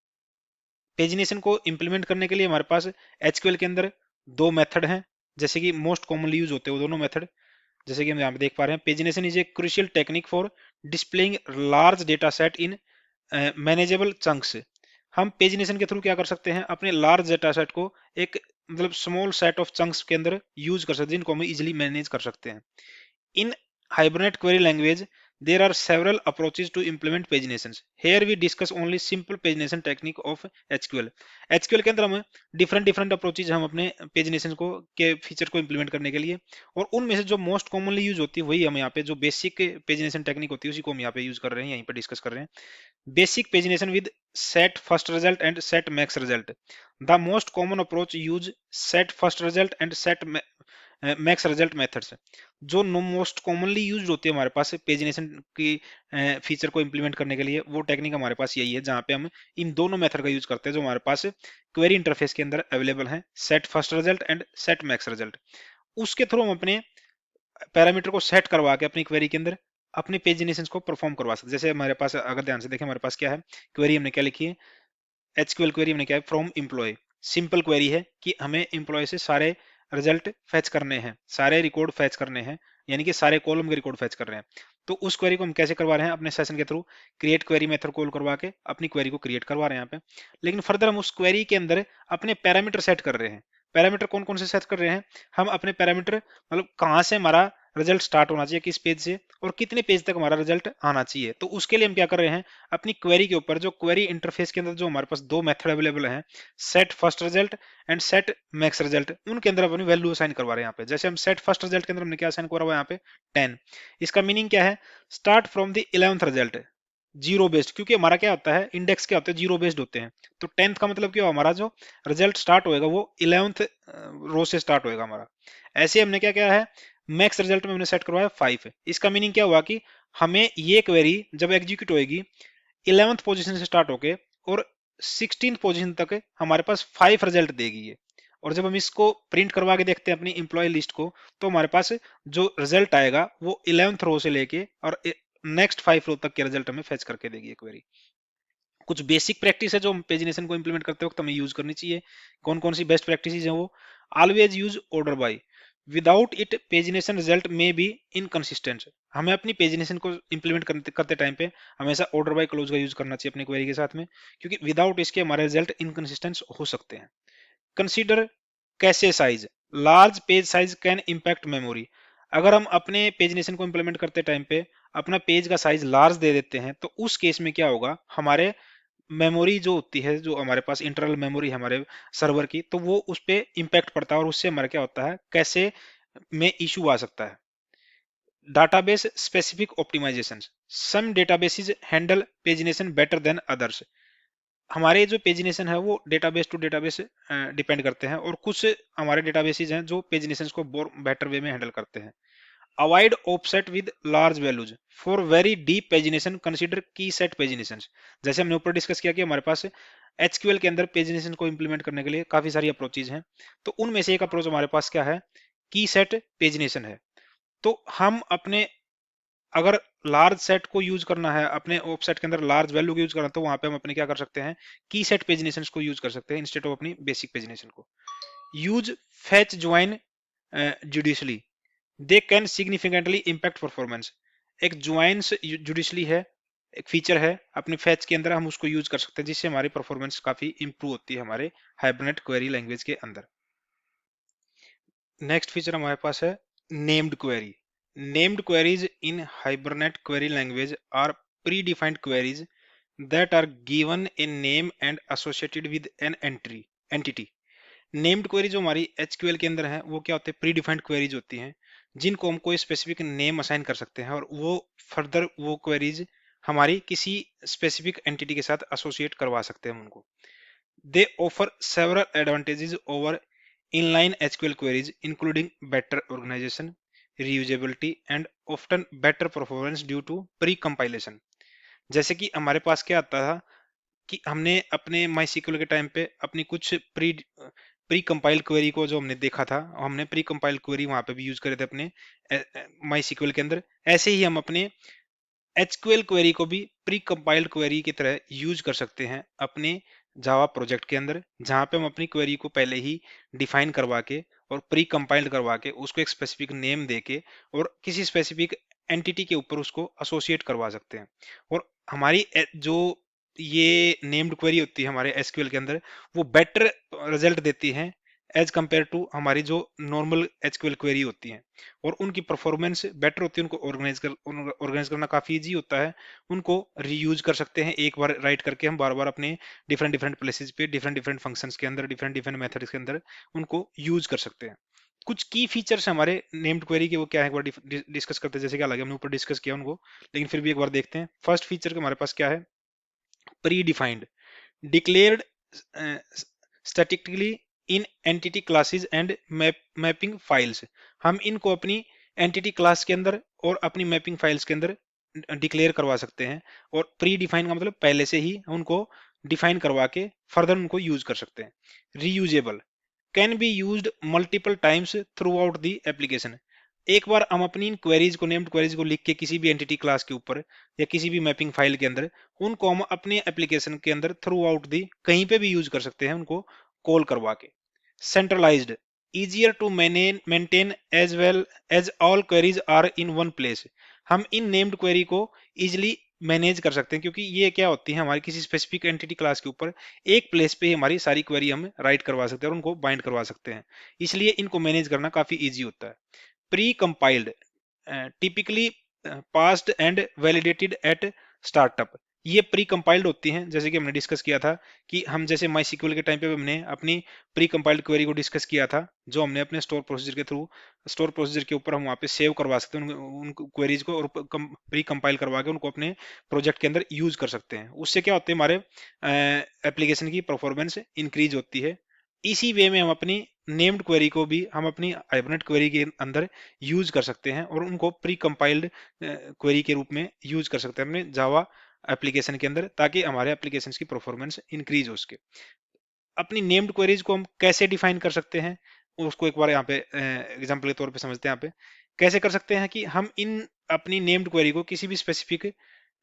पेजिनेशन को इंप्लीमेंट करने के लिए हमारे पास एचक्यूएल के अंदर दो मेथड हैं, जैसे कि मोस्ट कॉमनली यूज होते हैं वो दोनों मेथड, जैसे कि हम यहाँ पे देख पा रहे हैं। Pagination is a crucial technique for displaying large data set in manageable chunks. हम पेजिनेशन के थ्रू क्या कर सकते हैं, अपने लार्ज डेटा सेट को एक मतलब स्मॉल सेट ऑफ चंक्स के अंदर यूज कर सकते हैं, जिनको हम इजिली मैनेज कर सकते हैं। In Hibernate query language, there are several approaches to implement paginations. Here we discuss only simple pagination technique of SQL. SQL के अंदर हम डिफरेंट अप्रोचेज हम अपने पेजिनेशन को के फीचर को इंप्लीमेंट करने के लिए, और उनमें से जो मोस्ट कॉमनली यूज होती है वही हम यहाँ पे जो बेसिक पेजिनेशन टेक्निक होती है उसी को हम यहाँ पे यूज कर रहे हैं, यहीं पे डिस्कस कर रहे हैं। Basic pagination with set first result and set max result. The most common approach use set first result and set max result methods. जो मोस्ट कॉमनली यूज होती है हमारे पास पेजिनेशन की फीचर को इंप्लीमेंट करने के लिए, वो टेक्निक हमारे पास यही है जहां पे हम इन दोनों मेथड का यूज करते हैं जो हमारे पास क्वेरी इंटरफेस के अंदर अवेलेबल है, set first result and set max result. उसके थ्रू हम अपने पैरामीटर को सेट करवा के अपनी क्वेरी के अंदर अपने पेजिनेशन को परफॉर्म करवा सकते हैं। जैसे हमारे पास अगर ध्यान से देखें हमारे पास क्या है, क्वेरी हमने क्या लिखी है, एचक्यूएल क्वेरी हमने क्या है, फ्रॉम एम्प्लॉय। सिंपल क्वेरी है कि हमें एम्प्लॉय से सारे रिजल्ट फैच करने हैं, सारे रिकॉर्ड फैच करने हैं, यानी कि सारे कॉलम के रिकॉर्ड फैच कर रहे हैं। तो उस क्वेरी को हम कैसे करवा रहे हैं, अपने सेशन के through create query method call करवा के अपनी क्वेरी को क्रिएट करवा रहे हैं यहाँ पे। लेकिन फर्दर हम उस क्वेरी के अंदर अपने पैरामीटर सेट कर रहे हैं। पैरामीटर कौन कौन से सेट कर रहे हैं, हम अपने पैरामीटर मतलब कहाँ से हमारा रिजल्ट स्टार्ट होना चाहिए, किस पेज से, और कितने पेज तक हमारा रिजल्ट आना चाहिए। तो उसके लिए हम क्या कर रहे हैं, अपनी क्वेरी के ऊपर जो क्वेरी इंटरफेस के अंदर जो हमारे पास दो मेथड अवेलेबल हैं, set first result and set max result, उनके अंदर अपनी वैल्यू असाइन करवा रहे हैं यहाँ पे। जैसे हम सेट फर्स्ट रिजल्ट के अंदर हमने क्या असाइन करा हुआ है यहाँ पे 10। इसका मीनिंग क्या है, start from the 11th result, zero based, क्योंकि हमारा क्या होता है, इंडेक्स क्या होते हैं, जीरो बेस्ड होते हैं। तो 10th का मतलब क्या, हमारा जो रिजल्ट स्टार्ट होएगा वो 11th रो से स्टार्ट होएगा हमारा। ऐसे हमने क्या क्या है, मैक्स रिजल्ट में हमने सेट करवाया 5। इसका मीनिंग क्या हुआ कि हमें ये क्वेरी जब एग्जीक्यूट होएगी 11th पोजीशन से स्टार्ट होके और 16th पोजीशन तक हमारे पास 5 रिजल्ट देगी ये। और जब हम इसको प्रिंट करवा के देखते हैं अपनी एम्प्लॉय लिस्ट को, तो हमारे पास जो रिजल्ट आएगा वो 11th रो से लेके और नेक्स्ट 5 रो तक के रिजल्ट हमें फेच करके देगी क्वेरी। कुछ बेसिक प्रैक्टिस है जो हम पेजिनेशन को इंप्लीमेंट करते वक्त हमें यूज करनी चाहिए। कौन कौन सी बेस्ट प्रैक्टिस है वो, always use order by, without it pagination result में बी इनकंसिस्टेंट। हमें अपनी पेजिनेशन को इंप्लीमेंट करते टाइम पे हमेशा ऑर्डर बाय क्लोज का यूज करना चाहिए अपनी क्वेरी के साथ में, क्योंकि विदाउट इसके हमारे रिजल्ट इनकंसिस्टेंट हो सकते हैं। Consider cache size, large page size can impact memory. अगर हम अपने पेजिनेशन को इम्प्लीमेंट करते टाइम पे अपना पेज का साइज लार्ज दे देते हैं तो उस केस में क्या होगा, हमारे मेमोरी जो होती है, जो हमारे पास इंटरनल मेमोरी है हमारे सर्वर की, तो वो उस पे इम्पैक्ट पड़ता है और उससे हमारा क्या होता है, कैसे में इशू आ सकता है। Database specific optimization, some databases handle pagination better than others. हमारे जो पेजिनेशन है वो डेटाबेस टू डेटाबेस डिपेंड करते हैं, और कुछ हमारे डेटाबेसेस हैं जो पेजिनेशन को बेटर वे में हैंडल करते हैं। Avoid offset with large values for very deep pagination, consider की सेट पेजिनेशन। जैसे हमने ऊपर डिस्कस किया कि हमारे पास एचक्यूएल के अंदर पेजिनेशन को इंप्लीमेंट करने के लिए काफी सारी अप्रोचेज हैं, तो उनमें से एक अप्रोच हमारे पास क्या है, की सेट पेजिनेशन है। तो हम अपने, अगर लार्ज सेट को यूज करना है, अपने ऑफसेट के अंदर लार्ज वैल्यू को यूज करना है, तो वहां पे हम अपने क्या कर सकते हैं, की सेट पेजिनेशन को यूज कर सकते हैं इंस्टेड ऑफ अपनी बेसिक पेजिनेशन को। Use fetch join judicially, they can significantly impact performance. एक ज्वाइंस जुडिशली है, एक फीचर है अपने फैच के अंदर, हम उसको यूज कर सकते हैं जिससे हमारी परफॉर्मेंस काफी इंप्रूव होती है हमारे हाइबरनेट क्वेरी लैंग्वेज के अंदर। नेक्स्ट फीचर हमारे पास है named query. Named queries in Hibernate query language are predefined queries that are given a name and associated with an entity. Named query जो हमारी एचक्यूएल के अंदर है वो क्या होते हैं, प्री डिफाइंड क्वेरीज होती हैं जिनको हम कोई स्पेसिफिक नेम असाइन कर सकते हैं, और वो फर्दर वो क्वेरीज हमारी किसी स्पेसिफिक एंटिटी के साथ एसोसिएट करवा सकते हैं हम उनको। They offer several advantages over inline HQL queries including better organization, reusability and often better performance due to pre compilation. जैसे कि हमारे पास क्या आता था कि हमने अपने माई सीक्वल के टाइम पे अपनी कुछ प्री कंपाइल क्वेरी को जो हमने देखा था, हमने प्री कंपाइल क्वेरी वहां पे भी यूज करे थे अपने माई सीक्वल के अंदर। ऐसे ही हम अपने एचक्यूएल क्वेरी को भी प्री कंपाइल्ड क्वेरी की तरह यूज कर सकते हैं अपने जावा प्रोजेक्ट के अंदर, जहां पे हम अपनी क्वेरी को पहले ही डिफाइन करवा के और प्री कंपाइल्ड करवा के उसको एक स्पेसिफिक नेम दे के और किसी स्पेसिफिक एंटिटी के ऊपर उसको एसोसिएट करवा सकते हैं। और हमारी जो ये नेम्ड क्वेरी होती है हमारे एसक्यूएल के अंदर, वो बेटर रिजल्ट देती है एज कंपेयर टू हमारी जो नॉर्मल एचक्यूएल क्वेरी होती हैं, और उनकी परफॉर्मेंस बेटर होती है। उनको ऑर्गेनाइज करना काफी इजी होता है, उनको रीयूज कर सकते हैं, एक बार राइट करके हम बार बार अपने डिफरेंट डिफरेंट प्लेसेस पे डिफरेंट डिफरेंट फंक्शंस के अंदर डिफरेंट डिफरेंट मेथड्स के अंदर उनको यूज कर सकते हैं। कुछ की फीचर्स हमारे नेम्ड क्वेरी के वो क्या है, एक बार डिस्कस करते हैं। जैसे क्या लगे हमने ऊपर डिस्कस किया उनको, लेकिन फिर भी एक बार देखते हैं। फर्स्ट फीचर के हमारे पास क्या है, pre defined declared statically in entity classes and mapping files. हम इनको अपनी एंटिटी क्लास के अंदर और अपनी मैपिंग फाइल्स के अंदर डिक्लेयर करवा सकते हैं, और प्री डिफाइन का मतलब पहले से ही उनको डिफाइन करवा के फर्दर उनको यूज कर सकते हैं। Reusable, can be used multiple times through out the application. एक बार हम अपनी इन क्वेरीज को, नेम्ड क्वेरीज को लिख के किसी भी एंटिटी क्लास के ऊपर या किसी भी मैपिंग फाइल के अंदर, उनको हम अपने एप्लीकेशन के अंदर थ्रू आउट दी कहीं पे भी यूज कर सकते हैं उनको कॉल करवा के। Centralised, easier to maintain as well as all queries are in one place। हम इन नेम्ड क्वेरी को इजिली मैनेज कर सकते हैं, क्योंकि ये क्या होती है, हमारी किसी स्पेसिफिक एंटिटी क्लास के ऊपर एक प्लेस पे ही हमारी सारी क्वेरी हम राइट करवा सकते हैं और उनको बाइंड करवा सकते हैं, इसलिए इनको मैनेज करना काफी इजी होता है। Pre compiled, typically passed and validated eight startup. ये प्री कंपाइल्ड होती हैं, जैसे कि हमने डिस्कस किया था कि हम जैसे माई सीक्वल के टाइम पे हमने अपनी प्री कंपाइल्ड क्वेरी को डिस्कस किया था, जो हमने अपने स्टोर प्रोसीजर के थ्रू, स्टोर प्रोसीजर के ऊपर हम वहाँ पे सेव करवा सकते हैं उन क्वेरीज को, और प्री कंपाइल करवा के उनको अपने प्रोजेक्ट के अंदर यूज कर सकते हैं। उससे क्या होता है, हमारे एप्लीकेशन की परफॉर्मेंस इंक्रीज होती है। इसी वे में हम अपनी नेम्ड क्वेरी को भी हम अपनी हाइबरनेट क्वेरी के अंदर यूज कर सकते हैं और उनको प्री कंपाइल्ड क्वेरी के रूप में यूज कर सकते हैं अपने जावा एप्लीकेशन के अंदर, ताकि हमारे एप्लीकेशन की परफॉर्मेंस इंक्रीज हो उसके। अपनी नेम्ड क्वेरीज को हम कैसे डिफाइन कर सकते हैं, उसको एक बार यहाँ पे एग्जांपल के तौर पे समझते हैं। यहाँ पे कैसे कर सकते हैं कि हम इन अपनी नेम्ड क्वेरी को किसी भी स्पेसिफिक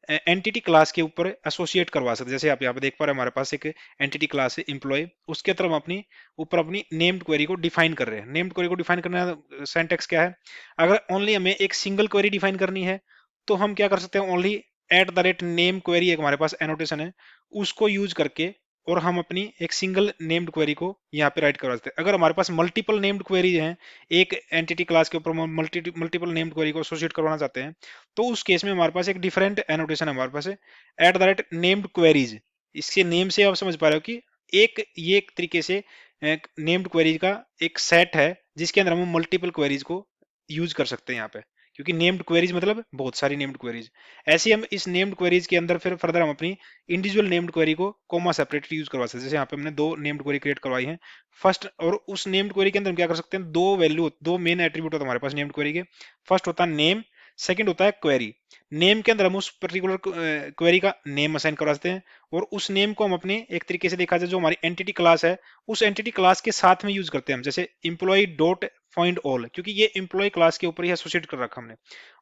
एंटिटी क्लास के ऊपर एसोसिएट करवा सकते हैं। जैसे आप यहाँ पे देख पा रहे हैं, हमारे पास एक एंटिटी क्लास है एम्प्लॉय, उसके तरफ हम अपनी ऊपर अपनी नेम्ड क्वेरी को डिफाइन कर रहे हैं। नेम्ड क्वेरी को डिफाइन करना सिंटैक्स क्या है, अगर ओनली हमें एक सिंगल क्वेरी डिफाइन करनी है तो हम क्या कर सकते हैं, only at the rate name query एक हमारे पास एनोटेशन है, उसको यूज करके और हम अपनी एक सिंगल नेम्ड क्वेरी को यहाँ पे राइट करवा सकते हैं। अगर हमारे पास मल्टीपल नेम्ड क्वेरी हैं, एक एंटिटी क्लास के ऊपर मल्टीपल नेम्ड क्वेरी को एसोसिएट करवाना चाहते हैं, तो उस केस में हमारे पास एक डिफरेंट एनोटेशन हमारे पास है, @नेम्ड क्वेरीज। इसके नेम से आप समझ पा रहे हो कि ये एक तरीके से नेम्ड क्वेरीज का एक सेट है जिसके अंदर हम मल्टीपल क्वेरीज को यूज कर सकते हैं यहाँ पे, क्योंकि नेम्ड क्वेरीज मतलब बहुत सारी नेम्ड क्वेरीज। ऐसे ही हम इस नेम्ड क्वेरीज के अंदर फिर फर्दर हम अपनी इंडिविजुअल नेम्ड क्वेरी को कॉमा सेपरेट यूज करवा सकते हैं। जैसे यहाँ पे हमने दो नेम्ड क्वेरी क्रिएट करवाई है फर्स्ट, और उस नेम्ड क्वेरी के अंदर हम क्या कर सकते हैं, दो मेन एट्रीब्यूट होता है हमारे पास नेम्ड क्वेरी के। फर्स्ट होता है नेम, सेकंड होता है क्वेरी। नेम के अंदर हम उस पर्टिकुलर क्वेरी का नेम असाइन करवा सकते हैं, और उस नेम को हम अपने एक तरीके से देखा जाए जो हमारी एंटिटी क्लास है उस एंटिटी क्लास के साथ में यूज करते हैं हम, जैसे एम्प्लॉय डॉट फाइंड ऑल, क्योंकि ये एम्प्लॉय क्लास के ऊपर ही एसोसिएट कर रखा हमने।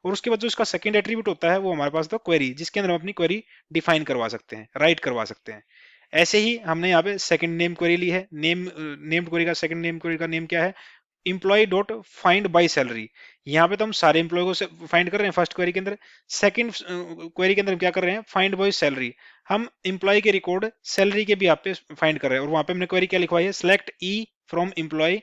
और उसके बाद जो इसका सेकंड एट्रीब्यूट होता है वो हमारे पास तो क्वेरी, जिसके अंदर हम अपनी क्वेरी डिफाइन करवा सकते हैं, राइट करवा सकते हैं। ऐसे ही हमने यहाँ पे सेकंड नेम क्वेरी ली है। नेम्ड क्वेरी का सेकंड नेम क्वेरी का नेम क्या है, employ dot find by salary. यहाँ पे तो हम सारे एम्प्लॉय को फाइंड कर रहे हैं फर्स्ट क्वेरी के अंदर। सेकंड क्वेरी के अंदर हम क्या कर रहे हैं, फाइंड बाय सैलरी, हम एम्प्लॉय के रिकॉर्ड सैलरी के भी आप पे फाइंड कर रहे हैं। और वहां पे हमने क्वेरी क्या लिखवाई है, select E from employee,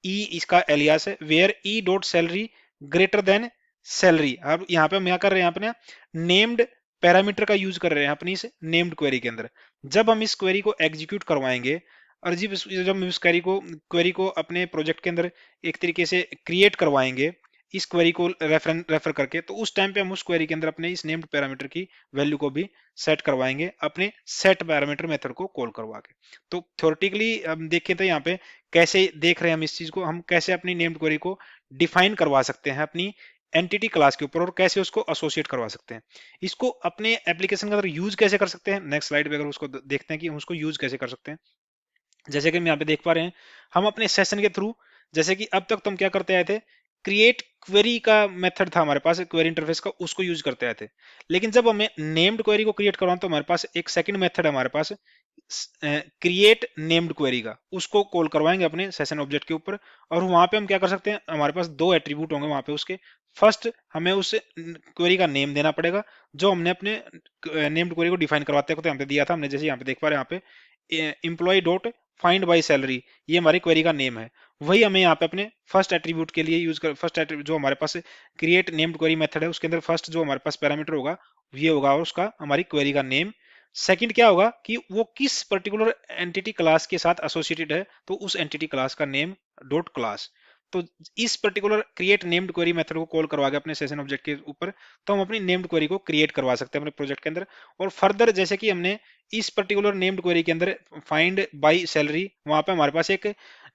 E इसका एलियास है, where E dot salary greater than salary. अब यहाँ पे हम क्या कर रहे हैं, अपने नेम्ड पैरामीटर का यूज कर रहे हैं अपनी इस नेम्ड क्वेरी के अंदर। जब हम इस क्वेरी को एग्जीक्यूट करवाएंगे और जब हम इस क्वेरी को अपने प्रोजेक्ट के अंदर एक तरीके से क्रिएट करवाएंगे इस क्वेरी को रेफर करके, तो उस टाइम पे हम उस क्वेरी के अंदर अपने इस नेम्ड पैरामीटर की वैल्यू को भी सेट करवाएंगे अपने सेट पैरामीटर मेथड को कॉल करवा के। तो थ्योरेटिकली हम देखें तो यहाँ पे कैसे देख रहे हैं हम इस चीज को, हम कैसे अपनी नेम्ड क्वेरी को डिफाइन करवा सकते हैं अपनी एंटिटी क्लास के ऊपर, और कैसे उसको एसोसिएट करवा सकते हैं। इसको अपने एप्लीकेशन के अंदर यूज कैसे कर सकते हैं, नेक्स्ट स्लाइड पे अगर उसको देखते हैं कि हम उसको यूज कैसे कर सकते हैं। जैसे कि हम यहाँ पे देख पा रहे हैं, हम अपने सेशन के थ्रू, जैसे कि अब तक तुम क्या करते आए थे, क्रिएट क्वेरी का मेथड था हमारे पास क्वेरी इंटरफेस का, उसको यूज करते आए थे। लेकिन जब हमें नेम्ड क्वेरी को क्रिएट करवाना तो हमारे पास एक सेकंड मेथड है हमारे पास, क्रिएट नेम्ड क्वेरी का, उसको कॉल करवाएंगे अपने सेशन ऑब्जेक्ट के ऊपर। और वहां पे हम क्या कर सकते हैं, हमारे पास दो एट्रीब्यूट होंगे वहां पे उसके। फर्स्ट हमें उस क्वेरी का नेम देना पड़ेगा जो हमने अपने नेम्ड क्वेरी को डिफाइन करवाते वक्त यहाँ पे दिया था हमने। जैसे यहाँ पे देख पा रहे हैं, यहाँ पे employee dot find by salary, ये हमारी क्वेरी का नेम है। वही हमें यहाँ पे अपने फर्स्ट एट्रीब्यूट के लिए यूज कर, फर्स्ट एट्रीब्यूट जो हमारे पास क्रिएट नेम्ड क्वेरी मेथड है उसके अंदर फर्स्ट जो हमारे पास पैरामीटर होगा ये होगा उसका हमारी क्वेरी का नेम। सेकंड क्या होगा कि वो किस पर्टिकुलर एंटिटी क्लास के साथ एसोसिएटेड है, तो उस एंटिटी क्लास का नेम डॉट क्लास। तो इस particular create named query method को कॉल करवा के अपने सेशन ऑब्जेक्ट के ऊपर, तो हम अपनी नेम्ड क्वेरी को क्रिएट करवा सकते हैं अपने प्रोजेक्ट के अंदर। और फर्दर जैसे कि हमने इस पर्टिकुलर नेम्ड क्वेरी के अंदर फाइंड बाय सैलरी, वहां पे हमारे पास एक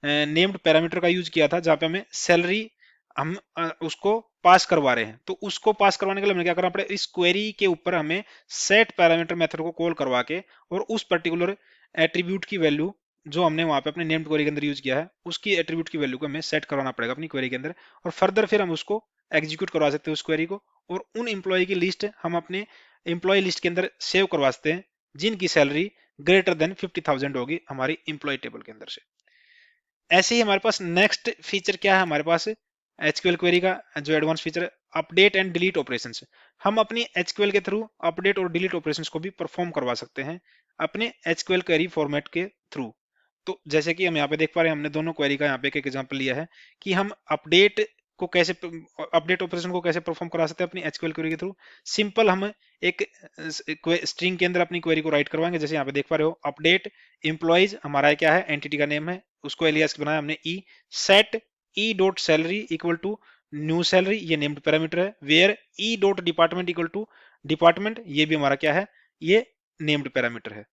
नेम्ड पैरामीटर का यूज किया था जहां पे हमें सैलरी हम उसको पास करवा रहे हैं। तो उसको पास करवाने के लिए हमें क्या करना पड़ेगा, इस क्वेरी के ऊपर हमें सेट पैरामीटर मेथड को कॉल करवा के और उस पर्टिकुलर एट्रीब्यूट की वैल्यू जो हमने वहां पे अपने नेम्ड क्वेरी के अंदर यूज किया है उसकी एट्रीब्यूट की वैल्यू को हमें सेट करवाना पड़ेगा अपनी क्वेरी के अंदर। और फर्दर फिर हम उसको एग्जीक्यूट करवा सकते हैं उस क्वेरी को, और उन एम्प्लॉय की लिस्ट हम अपने एम्प्लॉय लिस्ट के अंदर सेव करवा सकते हैं जिनकी सैलरी ग्रेटर देन 50,000 होगी हमारी एम्प्लॉय टेबल के अंदर से। ऐसे ही हमारे पास नेक्स्ट फीचर क्या है हमारे पास, एचक्यूएल क्वेरी का जो एडवांस फीचर है, अपडेट एंड डिलीट ऑपरेशंस। हम अपनी एचक्यूएल के थ्रू अपडेट और डिलीट ऑपरेशंस को भी परफॉर्म करवा सकते हैं अपने एचक्यूएल क्वेरी फॉर्मेट के थ्रू। तो जैसे कि हम यहाँ पे देख पा रहे हैं, हमने दोनों क्वेरी का यहाँ पे एक एग्जांपल लिया है कि हम अपडेट ऑपरेशन को कैसे परफॉर्म करा सकते हैं अपनी एचक्यूएल क्वेरी के थ्रू। सिंपल हम एक स्ट्रिंग के अंदर अपनी क्वेरी को राइट करवाएंगे। जैसे यहाँ पे देख पा रहे हो, अपडेट एम्प्लॉइज हमारा क्या है, एंटिटी का नेम है, उसको एलियास बनाया हमने E, set E dot salary equal to new salary, ये नेम्ड पैरामीटर है, where E dot department equal to department, ये भी हमारा क्या है, ये नेम्ड पैरामीटर है।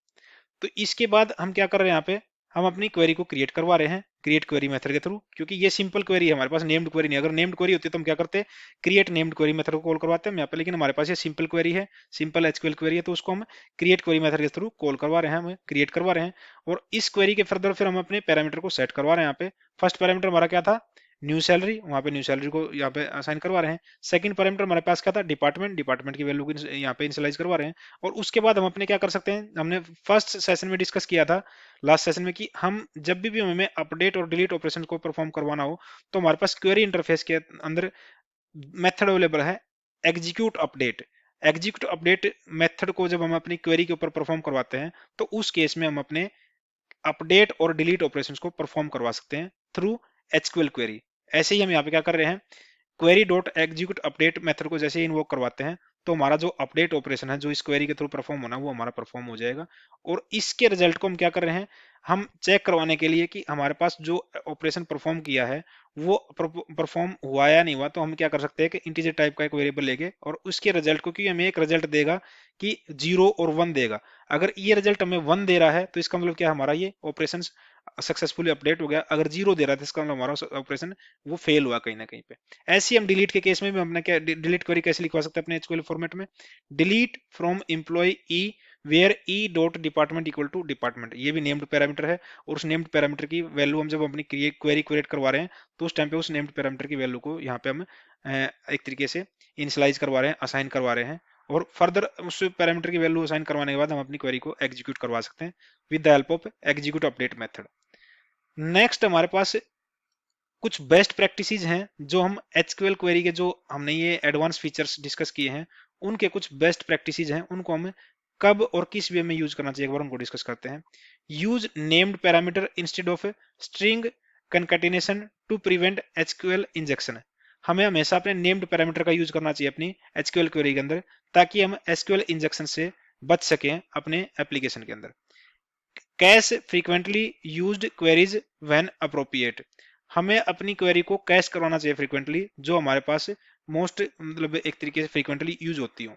तो इसके बाद हम क्या कर रहे हैं, यहाँ पे हम अपनी क्वेरी को क्रिएट करवा रहे हैं क्रिएट क्वेरी मेथड के थ्रू, क्योंकि ये सिंपल क्वेरी है हमारे पास, नेम्ड क्वेरी नहीं। अगर नेम्ड क्वेरी होती तो हम क्या करते, क्रिएट नेम्ड क्वेरी मेथड को कॉल करवाते हैं यहाँ पे, लेकिन हमारे पास ये सिंपल क्वेरी है, सिंपल एचक्यूएल क्वेरी है, तो उसको हम क्रिएट क्वेरी मेथड के थ्रू कॉल करवा रहे हैं, हम क्रिएट करवा रहे हैं। और इस क्वेरी के फर्दर फिर हम अपने पैरामीटर को सेट करवा रहे हैं। यहाँ पे फर्स्ट पैरामीटर हमारा क्या था, न्यू सैलरी, वहां पे न्यू सैलरी को यहाँ पे असाइन करवा रहे हैं। सेकंड पैरामीटर हमारे पास क्या था, डिपार्टमेंट, डिपार्टमेंट की वैल्यू को यहाँ पे इनिशियलाइज करवा रहे हैं। और उसके बाद हम अपने क्या कर सकते हैं, हमने फर्स्ट सेशन में डिस्कस किया था लास्ट सेशन में कि हम जब भी हमें अपडेट और डिलीट ऑपरेशन को परफॉर्म करवाना हो तो हमारे पास क्वेरी इंटरफेस के अंदर मेथड अवेलेबल है execute update. Execute update method को जब हम अपनी क्वेरी के ऊपर परफॉर्म करवाते हैं तो उस केस में हम अपने अपडेट और डिलीट ऑपरेशंस को परफॉर्म करवा सकते हैं थ्रू एचक्यूएल क्वेरी। ऐसे ही हम यहाँ पे क्या कर रहे हैं, query dot execute update method को जैसे ही इन्वोक करवाते हैं तो हमारा जो अपडेट ऑपरेशन है जो इस क्वेरी के थ्रू परफॉर्म होना वो हमारा परफॉर्म हो जाएगा। और इसके रिजल्ट को हम क्या कर रहे हैं, हम चेक करवाने के लिए कि हमारे पास जो ऑपरेशन परफॉर्म किया है वो परफॉर्म हुआ या नहीं हुआ, तो हम क्या कर सकते हैं कि इंटीजर टाइप का एक वेरिएबल लेके और उसके रिजल्ट को, क्योंकि हमें एक रिजल्ट देगा कि 0 और 1 देगा, अगर ये रिजल्ट हमें 1 दे रहा है तो इसका मतलब क्या, हमारा ये ऑपरेशन सक्सेसफुली अपडेट हो गया। अगर 0 दे रहा था इसका मतलब हमारा ऑपरेशन वो फेल हुआ कहीं ना कहीं पे। ऐसे ही हम डिलीट के केस में भी हमने क्या डिलीट क्वेरी कैसे लिखवा सकते हैं अपने एचक्यूएल फॉर्मेट में, delete from employee E where E dot department equal to department, ये भी नेम्ड पैरामीटर है और उस नेम्ड पैरामीटर की वैल्यू हम जब अपनी क्वेरी क्रिएट करवा रहे हैं तो उस टाइम पे उस नेम्ड पैरामीटर की वैल्यू को यहाँ पे हम एक तरीके से इनिशियलाइज करवा रहे हैं, असाइन करवा रहे हैं, और फर्दर उस पैरामीटर की वैल्यू असाइन करवाने के बाद हम अपनी क्वेरी को एग्जीक्यूट करवा सकते हैं with the help of execute update method. Next हमारे पास कुछ बेस्ट प्रैक्टिसेस हैं जो हम एचक्यूएल क्वेरी के, जो हमने ये एडवांस फीचर्स डिस्कस किए हैं उनके कुछ बेस्ट प्रैक्टिसेस हैं, उनको हमें कब और किस वे में यूज करना चाहिए एक बार उनको डिस्कस करते हैं। Use named parameter instead of string concatenation to prevent HQL injection, हमें हमेशा अपने नेम्ड पैरामीटर का यूज करना चाहिए अपनी एचक्यूएल क्वेरी के अंदर ताकि हम एसक्यूएल इंजेक्शन से बच सकें अपने एप्लीकेशन के अंदर। Cash frequently used queries when appropriate, हमें अपनी क्वेरी को कैश करवाना चाहिए फ्रीक्वेंटली जो हमारे पास मोस्ट मतलब एक तरीके से फ्रीक्वेंटली यूज होती हो।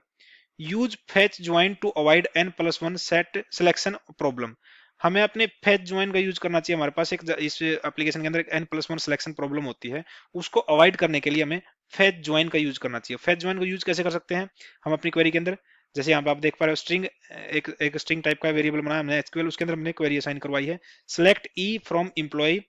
Use fetch join to avoid n+1 set selection problem, हमें अपने फेच ज्वाइन का यूज करना चाहिए, हमारे पास एक इस एप्लीकेशन के अंदर एक n+1 सिलेक्शन प्रॉब्लम होती है, उसको अवॉइड करने के लिए हमें फेच ज्वाइन का यूज करना चाहिए। फेच ज्वाइन का यूज कैसे कर सकते हैं हम अपनी क्वेरी के अंदर, जैसे यहाँ पे आप देख पा रहे हो स्ट्रिंग, एक स्ट्रिंग टाइप का वेरिएबल बनाया हमने एचक्यूएल, उसके अंदर हमने क्वेरी असाइन करवाई है select E from employee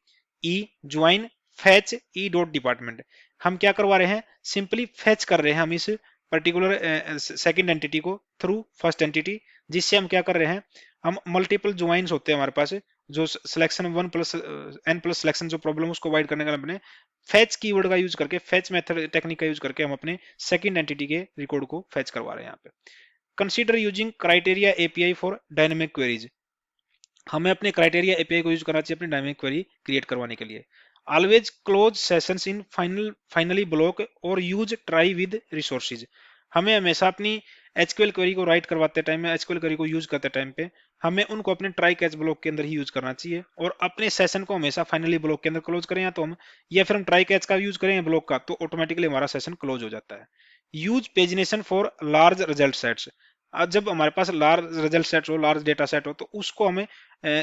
E join fetch E dot department, हम क्या करवा रहे हैं, सिंपली फेच कर रहे हैं हम इस पर्टिकुलर सेकंड एंटिटी को थ्रू फर्स्ट एंटिटी, जिससे हम क्या कर रहे हैं, हम मल्टीपल ज्वाइंस होते हैं हमारे पास जो सिलेक्शन 1+n+ सिलेक्शन जो प्रॉब्लम उसको अवॉइड करने का अपने फेच कीवर्ड का यूज करके, फेच मेथड टेक्निक का यूज करके हम अपने सेकंड एंटिटी के रिकॉर्ड को फेच करवा रहे हैं यहाँ पे। Consider using criteria API for dynamic queries, हमें अपने क्राइटेरिया एपीआई को यूज करना चाहिए अपनी डायनेमिक क्वेरी क्रिएट करवाने के लिए। ऑलवेज क्लोज सेशंस इन फाइनली ब्लॉक और यूज ट्राई विद रिसोर्सेज, हमें हमेशा अपनी एचक्यूएल क्वेरी को राइट करवाते टाइम में, एचक्यूएल क्वेरी को यूज करते टाइम पे हमें उनको अपने ट्राई कैच ब्लॉक के अंदर ही यूज करना चाहिए, और अपने सेशन को हमेशा फाइनली ब्लॉक के अंदर क्लोज करें, या तो हम या फिर हम ट्राई कैच का यूज करें ब्लॉक का, तो ऑटोमेटिकली हमारा सेशन क्लोज हो जाता है। Use pagination for large result sets, आज जब हमारे पास लार्ज रिजल्ट सेट हो, लार्ज डेटा सेट हो, तो उसको हमें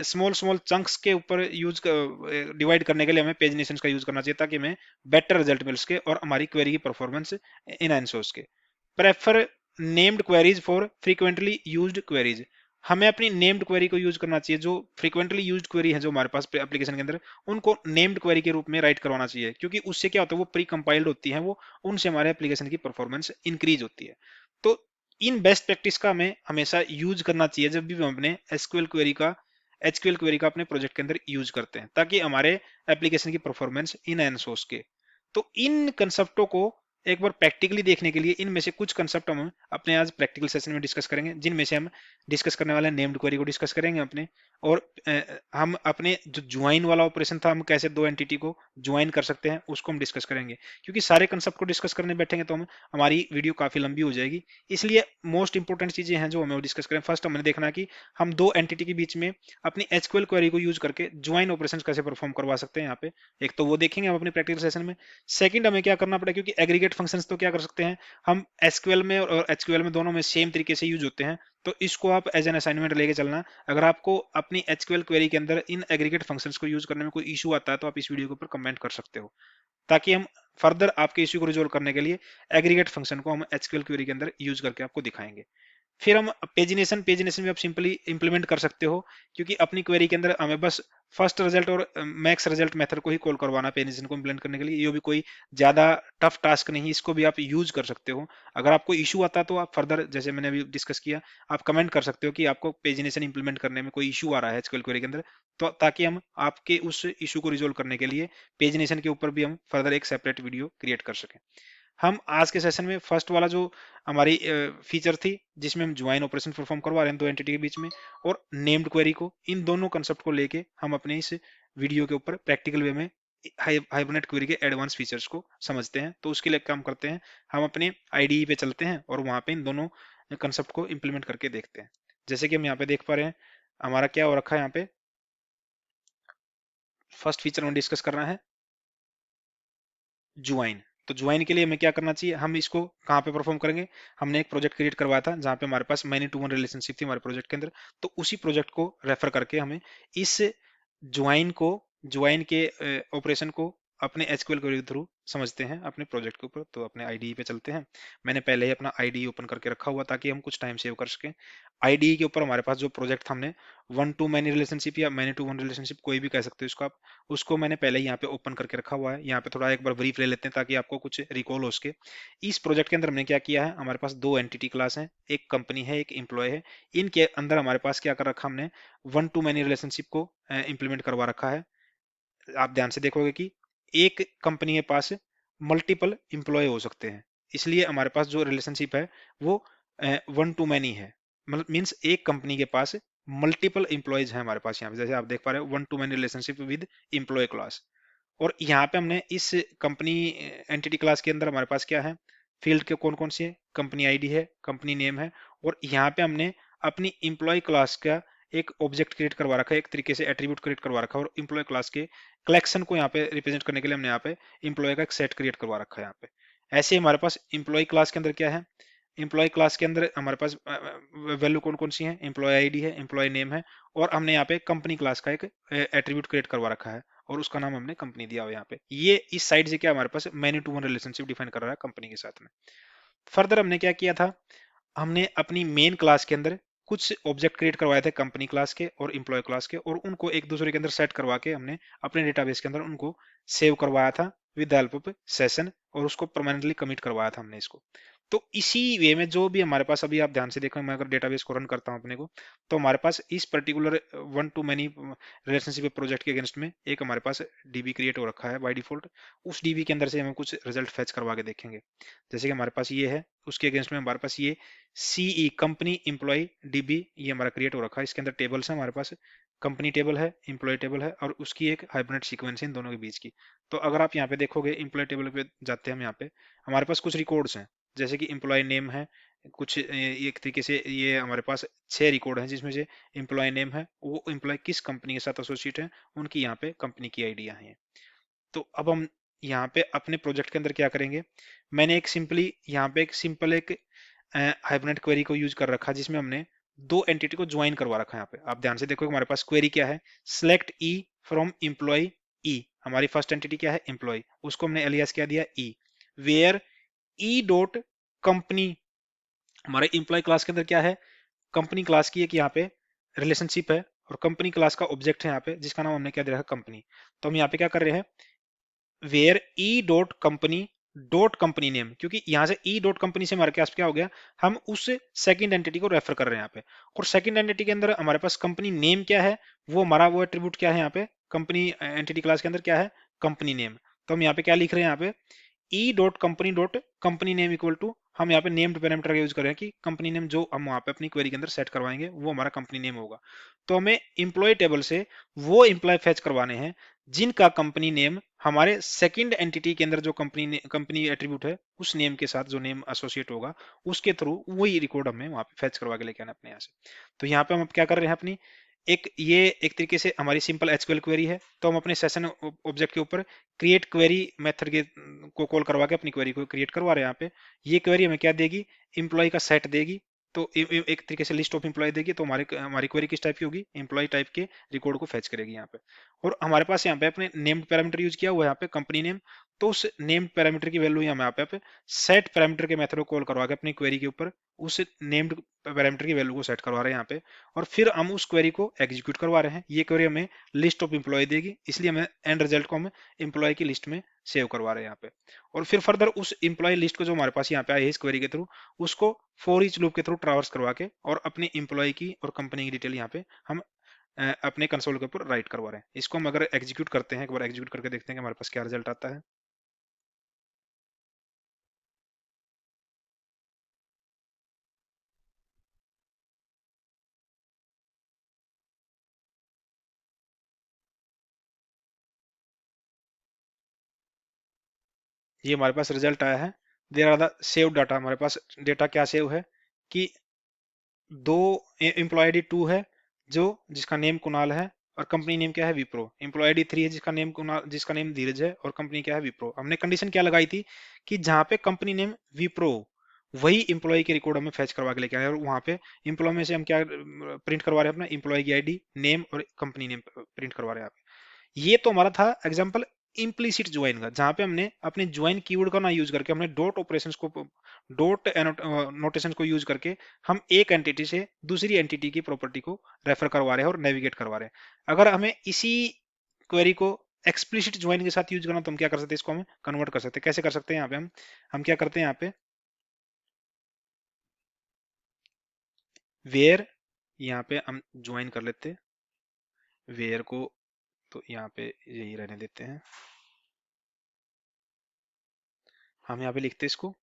स्मॉल स्मॉल चंक्स के ऊपर यूज डिवाइड करने के लिए हमें पेजिनेशन का यूज करना चाहिए ताकि हमें बेटर रिजल्ट मिल सके और हमारी क्वेरी की परफॉर्मेंस इनहेंस हो सके। Prefer named queries for frequently used queries, हमें अपनी नेम्ड क्वेरी को यूज करना चाहिए, जो फ्रीक्वेंटली यूज्ड क्वेरी है जो हमारे पास एप्लीकेशन के अंदर उनको नेम्ड क्वेरी के रूप में राइट करवाना चाहिए, क्योंकि उससे क्या होता है वो प्री कंपाइल्ड होती है, वो उनसे हमारे एप्लीकेशन की परफॉर्मेंस इंक्रीज होती है। तो इन बेस्ट प्रैक्टिस का हमें हमेशा यूज करना चाहिए जब भी हम अपने एचक्यूएल क्वेरी का अपने प्रोजेक्ट के अंदर यूज करते हैं ताकि हमारे एप्लीकेशन की परफॉर्मेंस इनहैंस हो सके। तो इन कंसेप्टों को एक बार प्रैक्टिकली देखने के लिए इनमें से कुछ कंसेप्ट हम अपने आज प्रैक्टिकल सेशन में डिस्कस करेंगे, जिनमें से हम डिस्कस करने वाले नेम्ड क्वेरी को डिस्कस करेंगे अपने, और हम अपने जो ज्वाइन वाला ऑपरेशन था हम कैसे दो एंटिटी को ज्वाइन कर सकते हैं उसको हम डिस्कस करेंगे, क्योंकि सारे कंसेप्ट को डिस्कस करने बैठेंगे तो हम हमारी वीडियो काफी लंबी हो जाएगी, इसलिए मोस्ट इंपोर्टेंट चीजें हैं जो हमें डिस्कस करें। फर्स्ट हमने देखना है कि हम दो एंटिटी के बीच में अपनी एचक्यूएल क्वेरी को यूज करके ज्वाइन ऑपरेशन कैसे परफॉर्म करवा सकते हैं यहाँ पे, एक तो वो देखेंगे हम अपने प्रैक्टिकल सेशन में। सेकंड हमें क्या करना पड़ेगा, क्योंकि एग्रीगेट फंक्शंस तो क्या कर सकते हैं हम एसक्यूएल में और एचक्यूएल में दोनों में सेम तरीके से यूज होते हैं, तो इसको आप एज एन असाइनमेंट लेके चलना। अगर आपको अपनी एचक्यूएल क्वेरी के अंदर इन एग्रीगेट फंक्शंस को यूज करने में कोई इशू आता है तो आप इस वीडियो के ऊपर कमेंट कर सकते हो, ताकि हम फर्दर आपके इश्यू को रिजोल्व करने के लिए एग्रीगेट फंक्शन को हम एचक्यूएल क्वेरी के अंदर यूज करके आपको दिखाएंगे। फिर हम पेजिनेशन भी आप सिंपली इंप्लीमेंट कर सकते हो, क्योंकि अपनी क्वेरी के अंदर हमें बस फर्स्ट रिजल्ट और मैक्स रिजल्ट मेथड को ही कॉल करवाना पेजिनेशन को इंप्लीमेंट करने के लिए, ये भी कोई ज्यादा टफ टास्क नहीं, इसको भी आप यूज कर सकते हो। अगर आपको इशू आता तो आप फर्दर जैसे मैंने अभी डिस्कस किया आप कमेंट कर सकते हो कि आपको पेजिनेशन इंप्लीमेंट करने में कोई इशू आ रहा है एचक्यूएल क्वेरी के अंदर, तो ताकि हम आपके उस इशू को रिजोल्व करने के लिए पेजिनेशन के ऊपर भी हम फर्दर एक सेपरेट वीडियो क्रिएट कर सकें। हम आज के सेशन में फर्स्ट वाला जो हमारी फीचर थी जिसमें हम ज्वाइन ऑपरेशन परफॉर्म करवा रहे हैं दो एंटिटी के बीच में, और नेम्ड क्वेरी को, इन दोनों कंसेप्ट को लेके हम अपने इस वीडियो के ऊपर प्रैक्टिकल वे में हाइबरनेट क्वेरी के एडवांस फीचर्स को समझते हैं। तो उसके लिए काम करते हैं, हम अपने आईडीई पे चलते हैं और वहां पे इन दोनों कंसेप्ट को इंप्लीमेंट करके देखते हैं। जैसे कि हम यहाँ पे देख पा रहे हैं, हमारा क्या हो रखा है, यहाँ पे फर्स्ट फीचर में डिस्कस करना है ज्वाइन। तो ज्वाइन के लिए हमें क्या करना चाहिए, हम इसको कहाँ पे परफॉर्म करेंगे। हमने एक प्रोजेक्ट क्रिएट करवाया था जहाँ पे हमारे पास मैनी टू वन रिलेशनशिप थी हमारे प्रोजेक्ट के अंदर। तो उसी प्रोजेक्ट को रेफर करके हमें इस ज्वाइन को, ज्वाइन के ऑपरेशन को अपने एचक्यूएल क्वेरी के थ्रू समझते हैं अपने प्रोजेक्ट के ऊपर। तो अपने आईडीई पे चलते हैं। मैंने पहले ही अपना आईडीई ओपन करके रखा हुआ ताकि हम कुछ टाइम सेव कर सकें। आईडीई के ऊपर हमारे पास जो प्रोजेक्ट था, हमने वन टू मैनी रिलेशनशिप या मैनी टू वन रिलेशनशिप, कोई भी कह सकते हो इसको आप, उसको मैंने पहले ही यहाँ पे ओपन करके रखा हुआ है। यहाँ पे थोड़ा एक बार ब्रीफ ले लेते हैं ताकि आपको कुछ रिकॉल हो सके। इस प्रोजेक्ट के अंदर हमने क्या किया है, हमारे पास दो एंटिटी क्लास हैं, एक कंपनी है, एक एम्प्लॉय है। इनके अंदर हमारे पास क्या कर रखा, हमने वन टू मैनी रिलेशनशिप को इंप्लीमेंट करवा रखा है। आप ध्यान से देखोगे कि एक कंपनी के पास मल्टीपल इंप्लॉय हो सकते हैं, इसलिए हमारे पास जो रिलेशनशिप है वो वन टू मैनी है। मतलब मींस एक कंपनी के पास मल्टीपल इंप्लॉयज हैं हमारे पास। यहाँ पे जैसे आप देख पा रहे हो, one to many relationship with employee class. और यहाँ पे हमने इस कंपनी एंटिटी क्लास के अंदर हमारे पास क्या है, फील्ड के कौन कौन सी है, कंपनी आईडी है, कंपनी नेम है, और यहाँ पे हमने अपनी इंप्लॉय क्लास का एक ऑब्जेक्ट क्रिएट करवा रखा है, एक तरीके से एट्रीब्यूट क्रिएट करवा रखा है। और इंप्लॉय क्लास के कलेक्शन को यहाँ पे रिप्रेजेंट करने के लिए हमने यहाँ पे इंप्लॉय का एक सेट क्रिएट करवा रखा है यहाँ पे। ऐसे ही हमारे पास इंप्लॉय क्लास के अंदर क्या है, इंप्लॉय क्लास के अंदर हमारे पास वैल्यू कौन कौन सी है, इंप्लॉय आईडी है, इंप्लॉय नेम है, और हमने यहाँ पे कंपनी क्लास का एक एट्रीब्यूट क्रिएट करवा रखा है और उसका नाम हमने कंपनी दिया हुआ है यहाँ पे। ये इस साइड से क्या हमारे पास many to one relationship define कर रहा है कंपनी के साथ में। फर्दर हमने क्या किया था, हमने अपनी मेन क्लास के अंदर कुछ ऑब्जेक्ट क्रिएट करवाए थे कंपनी क्लास के और इंप्लॉय क्लास के, और उनको एक दूसरे के अंदर सेट करवा के हमने अपने डेटाबेस के अंदर उनको सेव करवाया था with the help of session, और उसको परमानेंटली कमिट करवाया था हमने इसको। तो इसी वे में जो भी हमारे पास, अभी आप ध्यान से देखो, मैं अगर डेटाबेस को रन करता हूं अपने को, तो हमारे पास इस particular one to many relationship project के अगेंस्ट में एक हमारे पास डीबी क्रिएट हो रखा है बाय डिफॉल्ट। उस डीबी के अंदर से हम कुछ रिजल्ट फेच करवा के देखेंगे। जैसे कि हमारे पास ये है, उसके अगेंस्ट में हमारे पास ये सीई कंपनी एम्प्लॉय डीबी ये हमारा क्रिएट हो रखा है। इसके अंदर टेबल्स है हमारे पास, कंपनी टेबल है, एम्प्लॉय टेबल है, और उसकी एक हाइब्रिड सीक्वेंस है इन दोनों के बीच की। तो अगर आप यहाँ पे देखोगे, एम्प्लॉय टेबल पे जाते हैं हम, यहाँ पे हमारे पास कुछ रिकॉर्ड्स हैं, जैसे कि एम्प्लॉय नेम है, कुछ एक तरीके से ये हमारे पास 6 रिकॉर्ड हैं, जिसमें से एम्प्लॉय नेम है, वो एम्प्लॉय किस कंपनी के साथ एसोसिएट है, उनकी यहाँ पे कंपनी की आइडिया है। तो अब हम यहाँ पे अपने प्रोजेक्ट के अंदर क्या करेंगे, मैंने एक सिंपली यहाँ पे एक सिंपल एक हाइबरनेट क्वेरी को यूज कर रखा है, जिसमें हमने दो एंटिटी को ज्वाइन करवा रखा है। यहाँ पे आप ध्यान से देखो, हमारे पास क्वेरी क्या है, सिलेक्ट ई फ्रॉम एम्प्लॉय ई। हमारी फर्स्ट एंटिटी क्या है, एम्प्लॉय, उसको हमने एलियास क्या दिया, ई। वेयर ई डॉट कंपनी, हमारे एम्प्लॉय क्लास के अंदर क्या है, कंपनी क्लास की एक यहाँ पे रिलेशनशिप है, और कंपनी क्लास का ऑब्जेक्ट है यहाँ पे, जिसका नाम हमने क्या दे रखा है, कंपनी। तो हम यहाँ पे क्या कर रहे हैं, where E dot company dot company name, क्योंकि यहां से ई डॉट कंपनी से हमारे पास क्या हो गया, हम उस सेकंड एंटिटी को रेफर कर रहे हैं यहाँ पे। और सेकंड एंटिटी के अंदर हमारे पास कंपनी नेम क्या है, वो हमारा वो एट्रीब्यूट क्या है यहाँ पे, कंपनी एंटिटी क्लास के अंदर क्या है, कंपनी नेम। तो हम यहाँ पे क्या लिख रहे हैं, यहाँ पे E dot company dot company name equal to, हम यहाँ पे नेम्ड पैरामीटर का यूज कर रहे हैं कि कंपनी नेम जो हम वहां पे अपनी क्वेरी के अंदर सेट करवाएंगे वो हमारा कंपनी नेम होगा। तो हमें इंप्लॉय टेबल से वो इंप्लॉय फेच करवाने हैं जिनका कंपनी नेम हमारे सेकंड एंटिटी के अंदर जो कंपनी एट्रीब्यूट है उस नेम के साथ जो नेम एसोसिएट होगा, उसके थ्रू वही रिकॉर्ड हमें वहां पे फेच करवा के लेके आना अपने यहाँ से। तो यहाँ पे हम अब क्या कर रहे हैं, अपनी एक ये एक तरीके से हमारी सिंपल एचक्यूएल क्वेरी है। तो हम अपने सेशन ऑब्जेक्ट के ऊपर क्रिएट क्वेरी मेथड के को कॉल करवा के अपनी क्वेरी को क्रिएट करवा रहे हैं यहाँ पे। ये क्वेरी हमें क्या देगी, एम्प्लॉय का सेट देगी। तो एक तरीके से लिस्ट ऑफ एम्प्लॉय देगी। तो हमारी हमारी क्वेरी किस टाइप की होगी, एम्प्लॉय टाइप के रिकॉर्ड को फेच करेगी यहाँ पे। और हमारे पास यहाँ पे अपने नेम्ड पैरामीटर यूज किया हुआ है यहाँ पे, कंपनी नेम। तो उस नेम्ड पैरामीटर की वैल्यू यहाँ पे सेट पैरामीटर के मेथड को कॉल करवा के अपनी क्वेरी के ऊपर उस नेम्ड पैरामीटर की वैल्यू को सेट करवा रहे हैं यहाँ पे। और फिर हम उस क्वेरी को एग्जीक्यूट करवा रहे हैं। ये क्वेरी हमें लिस्ट ऑफ एम्प्लॉय देगी, इसलिए हमें एंड रिजल्ट को हम एम्प्लॉय की लिस्ट में सेव करवा रहे हैं यहाँ पे। और फिर फर्दर उस एम्प्लॉय लिस्ट को जो हमारे पास यहाँ पे आई है इस क्वेरी के थ्रू, उसको फॉर ईच लूप के थ्रू ट्रावर्स करवा के और अपनी एम्प्लॉय की और कंपनी की डिटेल यहाँ पे हम अपने कंसोल के ऊपर राइट करवा रहे हैं। इसको हम अगर एग्जीक्यूट करते हैं, एक बार एग्जीक्यूट करके देखते हैं कि हमारे पास क्या रिजल्ट आता है। ये हमारे पास रिजल्ट आया है। There are the save data, हमारे पास डेटा क्या सेव है कि दो एम्प्लॉय आईडी 2 है जो जिसका नेम कुणाल है और कंपनी नेम क्या है विप्रो। एम्प्लॉय आईडी 3 है जिसका नेम कुणाल, जिसका नेम धीरज है और कंपनी क्या है विप्रो। हमने कंडीशन क्या लगाई थी कि जहां पे कंपनी नेम विप्रो वही एम्प्लॉय के रिकॉर्ड हमें फैच करवा के लेके आए, और वहां पे एम्प्लॉय में से हम क्या प्रिंट करवा रहे हैं, अपना एम्प्लॉय की आईडी नेम और कंपनी नेम प्रिंट करवा रहे हैं। ये तो हमारा था एग्जांपल इम्प्लीसिट ज्वाइन का, जहां पे हमने अपने ज्वाइन कीवर्ड का ना यूज करके हमने डॉट ऑपरेशंस को, डॉट नोटेशन को यूज करके हम एक एंटिटी से दूसरी एंटिटी की प्रॉपर्टी को रेफर करवा रहे हैं और नेविगेट करवा रहे हैं। अगर हमें इसी क्वेरी को एक्सप्लिसिट ज्वाइन के साथ यूज करना तो हम क्या कर सकते हैं, इसको हम कन्वर्ट कर सकते हैं। कैसे कर सकते हैं, यहाँ पे हम क्या करते हैं, यहाँ पे वेयर, यहाँ पे हम ज्वाइन कर लेते हैं वेयर को, तो यहाँ पे यही रहने देते हैं। हम यहाँ पे लिखते हैं इसको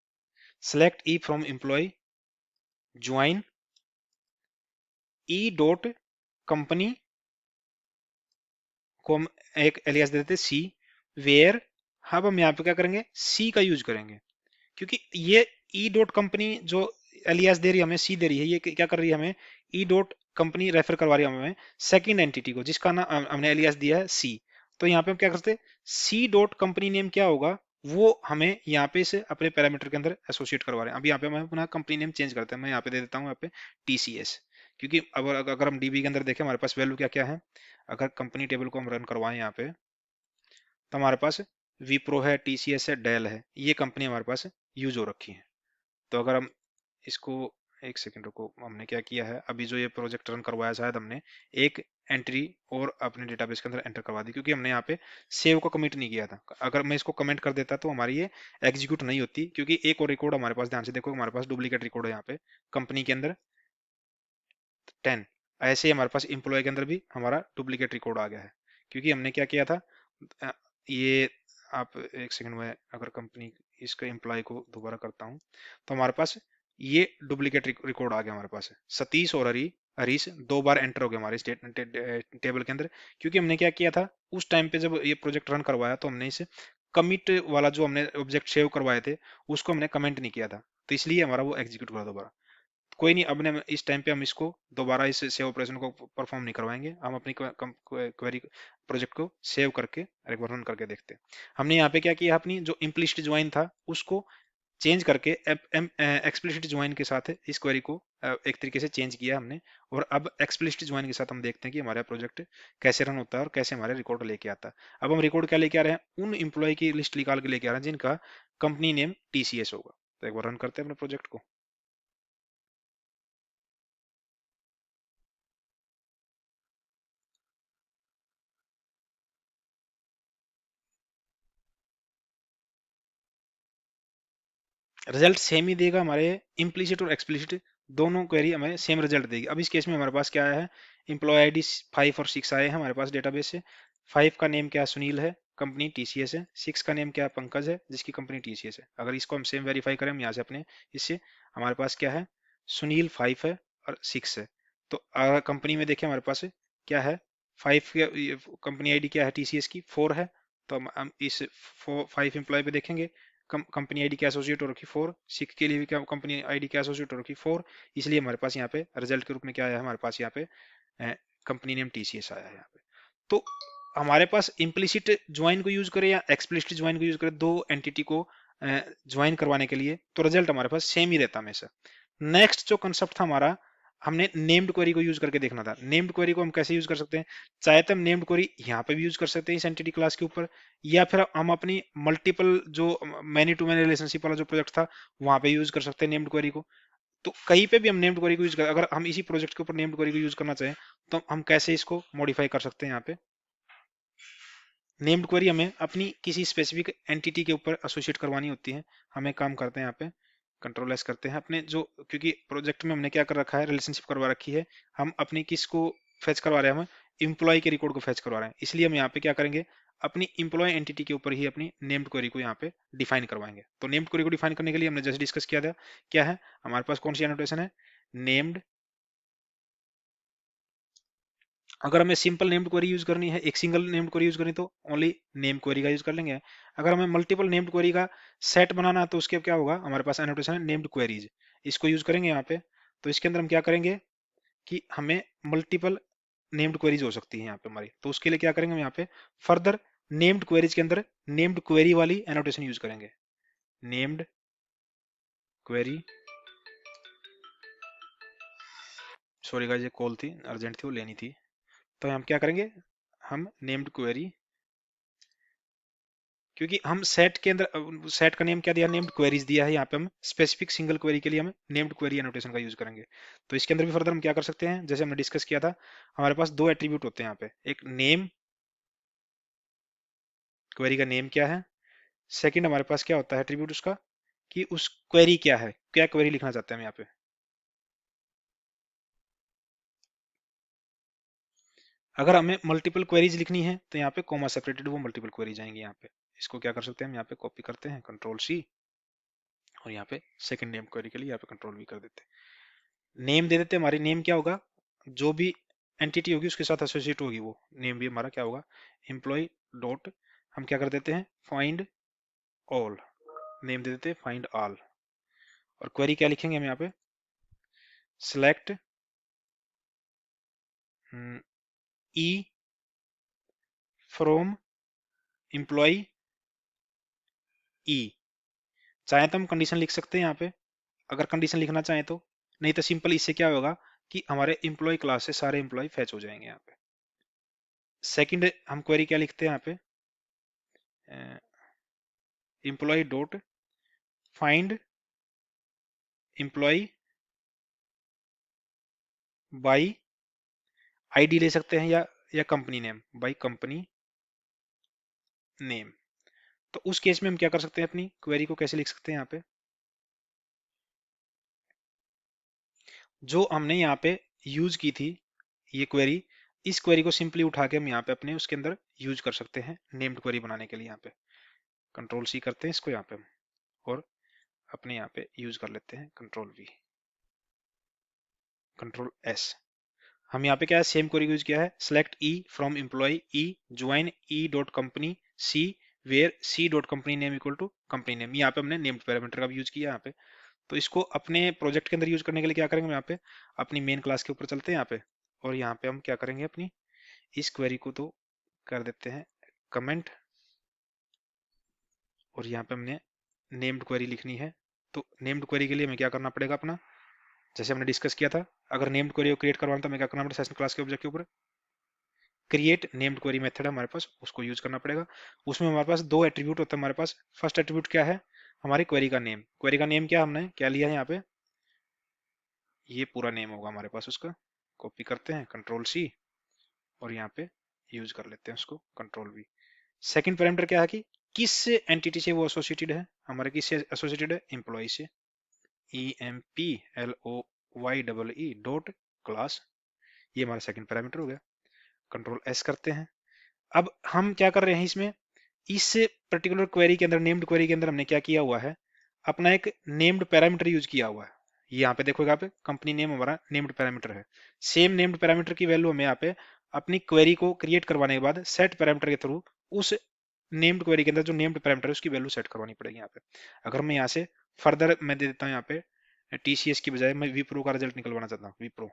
select E from employ join E dot company को हम एक एलियास दे देते सी वेयर। अब हम यहाँ पे क्या करेंगे, सी का यूज करेंगे, क्योंकि ये ई डॉट कंपनी जो एलियास दे रही है हमें, सी दे रही है, ये क्या कर रही है हमें, ई डॉट कंपनी रेफर करवा रही है हमें सेकंड एंटिटी को जिसका नाम हमने एलियास दिया है सी। तो यहाँ पे हम क्या करते हैं, सी डॉट कंपनी नेम क्या होगा वो हमें यहाँ पे से अपने पैरामीटर के अंदर एसोसिएट करवा रहे हैं। अब यहाँ पे हम अपना कंपनी नेम चेंज करते हैं, मैं यहाँ पे दे देता हूँ यहाँ पे टीसीएस, क्योंकि अब अगर हम डीबी के अंदर देखें हमारे पास वैल्यू क्या क्या है, अगर कंपनी टेबल को हम रन करवाएं यहाँ पे तो हमारे पास विप्रो है, टीसीएस है, डेल है, ये कंपनी हमारे पास यूज हो रखी है। तो अगर हम इसको, एक सेकंड रुको, हमने क्या किया है, अभी जो ये प्रोजेक्ट रन करवाया शायद हमने एक एंट्री और अपने डेटाबेस के अंदर एंटर करवा दी, क्योंकि हमने यहाँ पे सेव को कमिट नहीं किया था। अगर मैं इसको कमेंट कर देता तो हमारी ये एग्जीक्यूट नहीं होती, क्योंकि एक और रिकॉर्ड हमारे पास, ध्यान से देखो हमारे पास डुप्लीकेट रिकॉर्ड है यहाँ पे कंपनी के अंदर 10। ऐसे ही हमारे पास एम्प्लॉय के अंदर भी हमारा डुप्लीकेट रिकॉर्ड आ गया है, क्योंकि हमने क्या किया था, अ, ये आप एक सेकंड में, अगर कंपनी इसका एम्प्लॉय को दोबारा करता हूँ तो हमारे पास ये डुप्लीकेट रिकॉर्ड आ गया हमारे पास। सतीश और हरीश दो बार एंटर हो गए हमारे टेबल के अंदर, क्योंकि हमने क्या किया था उस टाइम पे जब ये प्रोजेक्ट रन करवाया तो हमने इसे कमिट वाला जो हमने ऑब्जेक्ट सेव करवाए थे उसको हमने कमेंट नहीं किया था, तो इसलिए हमारा वो एग्जीक्यूट हुआ दोबारा। कोई नहीं, अब ने इस टाइम पे हम इसको दोबारा इस सेव ऑपरेशन को परफॉर्म नहीं करवाएंगे, हम अपनी क्वेरी प्रोजेक्ट को सेव करके एक बार रन करके देखते हैं। हमने यहाँ पे क्या किया, अपनी जो इम्प्लिसिट ज्वाइन था उसको चेंज करके एक्सप्लिसिट ज्वाइन के साथ इस क्वेरी को एक तरीके से चेंज किया हमने। और अब एक्सप्लिसिट ज्वाइन के साथ हम देखते हैं कि हमारा प्रोजेक्ट कैसे रन होता है और कैसे हमारे रिकॉर्ड लेके आता है। अब हम रिकॉर्ड क्या लेके आ रहे हैं, उन एम्प्लॉय की लिस्ट निकाल के लेके आ रहे हैं जिनका कंपनी नेम टीसीएस होगा। तो एक बार रन करते हैं अपने प्रोजेक्ट को। रिजल्ट सेम ही देगा हमारे, इम्प्लीसिट और एक्सप्लिसिट दोनों क्वेरी हमें सेम रिजल्ट देगी। अब इस केस में हमारे पास क्या आया है, एम्प्लॉय आईडी 5 और 6 आए हैं हमारे पास डेटाबेस से। 5 का नेम क्या है, सुनील है, कंपनी टीसीएस है। 6 का नेम क्या है, पंकज है, जिसकी कंपनी टीसीएस है। अगर इसको हम सेम वेरीफाई करें हम यहाँ से अपने इससे, हमारे पास क्या है, सुनील 5 है और 6 है। तो अगर कंपनी में देखें हमारे पास क्या है, 5 कंपनी आईडी क्या है टीसीएस की 4 है। तो हम इस 5 एम्प्लॉय पे देखेंगे, कंपनी आईडी क्या एसोसिएट हो रखी 4, सिक के लिए भी क्या कंपनी आईडी क्या एसोसिएट हो रखी 4, इसलिए हमारे पास यहाँ पे रिजल्ट के रूप में क्या आया है, हमारे पास यहाँ पे कंपनी नेम टीसीएस आया है यहाँ पे। तो हमारे पास इम्प्लिसिट ज्वाइन को यूज करें या एक्सप्लिसिट ज्वाइन को यूज करें दो एंटिटी को ज्वाइन करवाने के लिए, तो रिजल्ट हमारे पास सेम ही रहता है हमेशा। नेक्स्ट जो कंसेप्ट था हमारा, हमने नेम्ड क्वेरी को यूज करके देखना था। नेम्ड क्वेरी को हम कैसे यूज कर सकते हैं, चाहे तो हम नेम्ड क्वेरी यहाँ पे भी यूज कर सकते हैं इस एंटिटी क्लास के ऊपर, या फिर हम अपनी मल्टीपल जो मैनी टू मैनी रिलेशनशिप वाला जो प्रोजेक्ट था वहां पे यूज कर सकते हैं नेम्ड क्वेरी को। तो कहीं पे भी हम नेम्ड क्वेरी को यूज कर, अगर हम इसी प्रोजेक्ट के ऊपर नेम्ड क्वेरी को यूज करना चाहें तो हम कैसे इसको मॉडिफाई कर सकते हैं। यहाँ पे नेम्ड क्वेरी हमें अपनी किसी स्पेसिफिक एंटिटी के ऊपर एसोसिएट करवानी होती है। हमें काम करते हैं यहाँ पे, कंट्रोल एस करते हैं अपने जो, क्योंकि प्रोजेक्ट में हमने क्या कर रखा है, रिलेशनशिप करवा रखी है, हम अपनी किस को फेच करवा रहे हैं, हम इम्प्लॉय के रिकॉर्ड को फेच करवा रहे हैं। इसलिए हम यहाँ पे क्या करेंगे, अपनी इम्प्लॉय एंटिटी के ऊपर ही अपनी नेम्ड क्वेरी को यहाँ पे डिफाइन करवाएंगे। तो नेम्ड क्वेरी को डिफाइन करने के लिए हमने जस्ट डिस्कस किया था, क्या है हमारे पास कौन सी एनोटेशन है, नेम्ड अगर हमें सिंपल नेम्ड क्वेरी यूज करनी है, एक सिंगल नेम्ड क्वेरी यूज करनी, तो ओनली नेम क्वेरी का यूज कर लेंगे। अगर हमें मल्टीपल नेम्ड क्वेरी का सेट बनाना है तो उसके क्या होगा, हमारे पास एनोटेशन है नेम्ड क्वेरीज, इसको यूज करेंगे यहाँ पे। तो इसके अंदर हम क्या करेंगे कि हमें मल्टीपल नेम्ड क्वेरीज हो सकती है यहाँ पे हमारी, तो उसके लिए क्या करेंगे हम यहाँ पे फर्दर नेम्ड क्वेरीज के अंदर नेम्ड क्वेरी वाली एनोटेशन यूज करेंगे। नेम्ड क्वेरी, सॉरी गाइस ये कॉल थी, अर्जेंट थी, वो लेनी थी। तो हम क्या करेंगे, हम नेम्ड क्वेरी, क्योंकि हम सेट के अंदर सेट का नेम क्या दिया, नेम्ड क्वेरीज दिया है, यहाँ पे हम स्पेसिफिक सिंगल क्वेरी के लिए हम नेम्ड क्वेरी एनोटेशन का यूज करेंगे। तो इसके अंदर भी फर्दर हम क्या कर सकते हैं, जैसे हमने डिस्कस किया था, हमारे पास दो एट्रीब्यूट होते हैं यहाँ पे, एक नेम, क्वेरी का नेम क्या है, सेकंड हमारे पास क्या होता है एट्रीब्यूट उसका, कि उस क्वेरी क्या है, क्या क्वेरी लिखना चाहते हैं हम यहाँ पे। अगर हमें मल्टीपल क्वेरीज लिखनी है तो यहाँ पे कॉमा सेपरेटेड वो मल्टीपल क्वेरी जाएंगी यहाँ पे। इसको क्या कर सकते हैं हम यहाँ पे कॉपी करते हैं, कंट्रोल सी, और यहाँ पे सेकंड नेम क्वेरी के लिए यहाँ पे कंट्रोल वी कर देते हैं। नेम दे देते हैं, हमारी नेम क्या होगा, जो भी एंटिटी होगी उसके साथ एसोसिएट होगी वो नेम भी हमारा क्या होगा, एम्प्लॉय डॉट, हम क्या कर देते हैं फाइंड ऑल, नेम दे देते हैं फाइंड ऑल, और क्वेरी क्या लिखेंगे हम यहाँ पे, सिलेक्ट ई फ्रॉम एम्प्लॉय ई। चाहे तो हम कंडीशन लिख सकते हैं यहाँ पे, अगर कंडीशन लिखना चाहें तो, नहीं तो सिंपल इससे क्या होगा कि हमारे एम्प्लॉय क्लास से सारे एम्प्लॉय फैच हो जाएंगे यहाँ पे। सेकंड हम क्वेरी क्या लिखते हैं यहाँ पे, employee dot find employee by ID ले सकते हैं, या company name, by company name. तो उस केस में हम क्या कर सकते हैं, अपनी क्वेरी को कैसे लिख सकते हैं यहाँ पे, जो हमने यहाँ पे यूज की थी ये क्वेरी, इस क्वेरी को सिंपली उठा के हम यहाँ पे अपने उसके अंदर यूज कर सकते हैं नेम्ड क्वेरी बनाने के लिए। यहाँ पे कंट्रोल सी करते हैं इसको यहाँ पे हम, और अपने यहाँ पे यूज कर लेते हैं कंट्रोल वी, कंट्रोल एस। हम यहाँ पे क्या है, सेम क्वेरी यूज किया है, select E from employee E, join E dot company C, where C dot company name equal to company name. यहाँ पे हमने नेम्ड पैरामीटर का भी यूज किया यहाँ पे। तो इसको अपने प्रोजेक्ट के अंदर यूज करने के लिए क्या करेंगे हम यहाँ पे, अपनी मेन क्लास के ऊपर चलते हैं यहाँ पे, और यहाँ पे हम क्या करेंगे, अपनी इस क्वेरी को तो कर देते हैं कमेंट, और यहाँ पे हमने नेम्ड क्वेरी लिखनी है। तो नेम्ड क्वेरी के लिए हमें क्या करना पड़ेगा अपना, जैसे हमने डिस्कस किया था, अगर नेम्ड क्वेरी को क्रिएट करवाना तो हमें क्या करना पड़ेगा, सेशन क्लास के ऑब्जेक्ट के ऊपर क्रिएट नेम्ड क्वेरी मेथड है हमारे पास, उसको यूज करना पड़ेगा। उसमें हमारे पास दो एट्रीब्यूट होता है हमारे पास। फर्स्ट एट्रीब्यूट क्या है, हमारी क्वेरी का नेम, क्वेरी का नेम क्या हमने क्या लिया है यहाँ पे, ये पूरा नेम होगा हमारे पास उसका। कॉपी करते हैं कंट्रोल सी, और यहाँ पे यूज कर लेते हैं उसको कंट्रोल वी। सेकंड पैरामीटर क्या है कि किस एंटिटी से वो एसोसिएटेड है, हमारे किससे एसोसिएटेड है, एम्प्लॉय से, E M P L O Y double E dot class, ये हमारा सेकंड पैरामीटर हो गया। कंट्रोल एस करते हैं। अब हम क्या कर रहे हैं इसमें, इस पर्टिकुलर क्वेरी के अंदर, नेम्ड क्वेरी के अंदर हमने क्या किया हुआ है, अपना एक नेम्ड पैरामीटर यूज किया हुआ है। यहाँ पे देखो, यहाँ पे कंपनी नेम हमारा नेम्ड पैरामीटर है। सेम नेम्ड पैरामीटर की वैल्यू हमें यहाँ पे अपनी क्वेरी को क्रिएट करवाने के बाद सेट पैरामीटर के थ्रू उस नेम्ड क्वेरी के अंदर जो नेम्ड पैरामीटर है उसकी वैल्यू सेट करवानी पड़ेगी यहाँ पे। अगर मैं यहाँ से फर्दर मैं दे देता हूँ यहाँ पे टीसीएस की बजाय मैं विप्रो का रिजल्ट निकलवाना चाहता हूँ, विप्रो,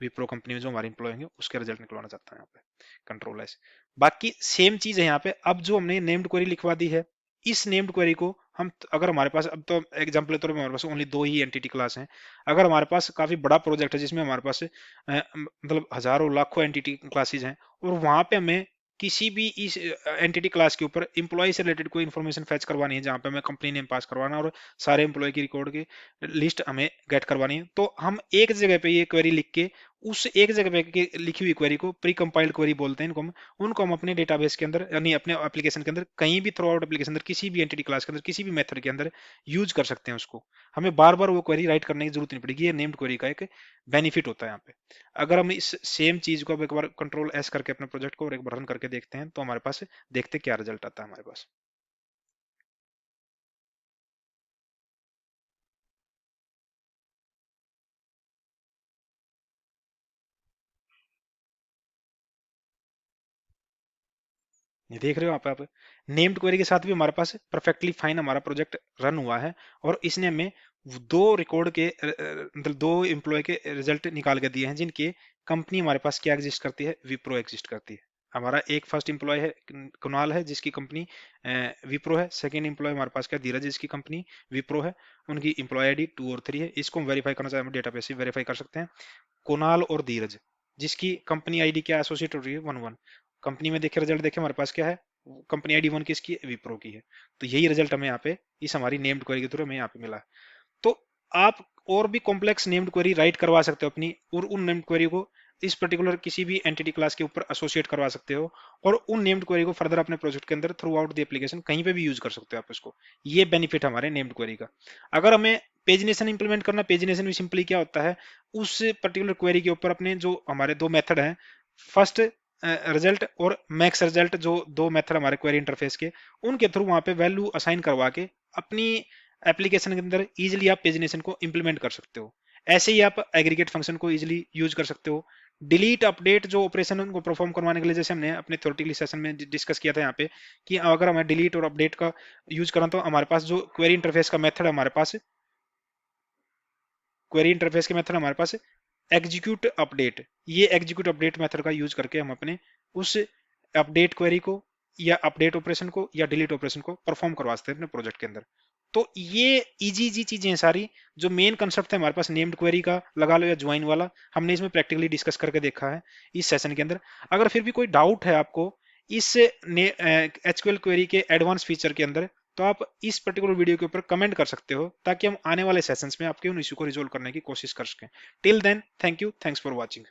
विप्रो कंपनी में जो हमारे इंप्लॉय होंगे उसके रिजल्ट निकलवाना चाहता हूँ यहाँ पे, कंट्रोल एस। बाकी सेम चीज है यहाँ पे। अब जो हमने नेम्ड क्वेरी लिखवा दी है, इस नेम्ड क्वेरी को हम अगर हमारे पास, अब तो एग्जांपल के तौर पे हमारे पास ओनली दो ही एंटिटी क्लास हैं, अगर हमारे पास काफी बड़ा प्रोजेक्ट है जिसमें हमारे पास मतलब हजारों लाखों एंटिटी क्लासेज हैं, और वहां पे हमें किसी भी इस एंटिटी क्लास के ऊपर इंप्लॉय से रिलेटेड कोई इन्फॉर्मेशन फैच करवानी है, जहां पे हमें कंपनी नेम पास करवाना और सारे इंप्लॉय की रिकॉर्ड की लिस्ट हमें गेट करवानी है, तो हम एक जगह पे ये क्वेरी लिख के, उस एक जगह पे लिखी हुई क्वेरी को प्री कंपाइल्ड क्वेरी बोलते हैं इनको हम, उनको हम अपने डेटाबेस के अंदर यानी अपने एप्लीकेशन के अंदर कहीं भी थ्रू आउट एप्लीकेशन अंदर किसी भी एंटिटी क्लास के अंदर किसी भी मेथड के अंदर यूज कर सकते हैं उसको। हमें बार बार वो क्वेरी राइट करने की जरूरत नहीं पड़ेगी, ये नेम्ड क्वेरी का एक बेनिफिट होता है यहाँ पे। अगर हम इस सेम चीज को अब एक बार कंट्रोल एस करके अपने प्रोजेक्ट को और एक बार रन करके देखते हैं, तो हमारे पास देखते क्या रिजल्ट आता है हमारे पास। ये देख रहे हो आप नेम्ड क्वेरी के साथ भी हमारे पास परफेक्टली फाइन हमारा प्रोजेक्ट रन हुआ है, और इसने हमें दो रिकॉर्ड के मतलब दो एम्प्लॉय के रिजल्ट निकाल के दिए हैं, जिनके कंपनी हमारे पास क्या एग्जिस्ट करती है, विप्रो एग्जिस्ट करती है। हमारा एक फर्स्ट एम्प्लॉय है कुणाल है, जिसकी कंपनी विप्रो है। सेकंड एम्प्लॉय हमारे पास क्या, धीरज, जिसकी कंपनी विप्रो है। उनकी एम्प्लॉय आईडी 2 और 3 है। इसको हम वेरीफाई करना चाहे हम डेटाबेस से वेरीफाई कर सकते हैं। कुणाल और धीरज, जिसकी कंपनी आईडी क्या एसोसिएट हो रही है 11, कंपनी में देखे रिजल्ट देखे हमारे पास क्या है, कंपनी आईडी 1 किसकी है, विप्रो की है। तो यही रिजल्ट हमें यहाँ पे इस हमारी नेम्ड क्वेरी के थ्रू हमें यहाँ पे मिला है। तो आप और भी कॉम्प्लेक्स नेम्ड क्वेरी राइट करवा सकते हो अपनी, और उन नेम्ड क्वेरी को इस पर्टिकुलर किसी भी एंटिटी क्लास के ऊपर एसोसिएट करवा सकते हो, और उन नेम्ड क्वेरी को फर्दर अपने प्रोजेक्ट के अंदर थ्रू आउट द एप्लीकेशन कहीं पे भी यूज कर सकते हो आप इसको। ये बेनिफिट हमारे नेम्ड क्वेरी का। अगर हमें पेजिनेशन इंप्लीमेंट करना, पेजिनेशन भी सिंपली क्या होता है, उस पर्टिकुलर क्वेरी के ऊपर अपने जो हमारे दो मेथड हैं, फर्स्ट रिजल्ट और मैक्स रिजल्ट, जो दो मेथड हमारे क्वेरी इंटरफेस के, उनके थ्रू वहां पे वैल्यू असाइन करवा के अपनी एप्लीकेशन के अंदर इजीली आप पेजिनेशन को इंप्लीमेंट कर सकते हो। ऐसे ही आप एग्रीगेट फंक्शन को इजीली यूज कर सकते हो। डिलीट अपडेट जो ऑपरेशन है उनको परफॉर्म करवाने के लिए, जैसे हमने अपने थ्योरेटिकली सेशन में डिस्कस किया था यहाँ पे, कि अगर हमें डिलीट और अपडेट का यूज करना, तो हमारे पास जो क्वेरी इंटरफेस का मेथड है हमारे पास, क्वेरी इंटरफेस के मेथड हमारे पास एग्जीक्यूट अपडेट, ये एग्जीक्यूट अपडेट मेथड का यूज करके हम अपने उस अपडेट क्वेरी को या अपडेट ऑपरेशन को या डिलीट ऑपरेशन को परफॉर्म करवा सकते हैं अपने प्रोजेक्ट के अंदर। तो ये इजी इजी चीजें हैं सारी। जो मेन कंसेप्ट है हमारे पास नेम्ड क्वेरी का, लगा लो या ज्वाइन वाला, हमने इसमें प्रैक्टिकली डिस्कस करके देखा है इस सेशन के अंदर। अगर फिर भी कोई डाउट है आपको इस एचक्यूएल क्वेरी के एडवांस फीचर के अंदर, तो आप इस पर्टिकुलर वीडियो के ऊपर कमेंट कर सकते हो, ताकि हम आने वाले सेशंस में आपके उन इश्यू को रिजोल्व करने की कोशिश कर सकें। Till then, thank you, thanks for watching.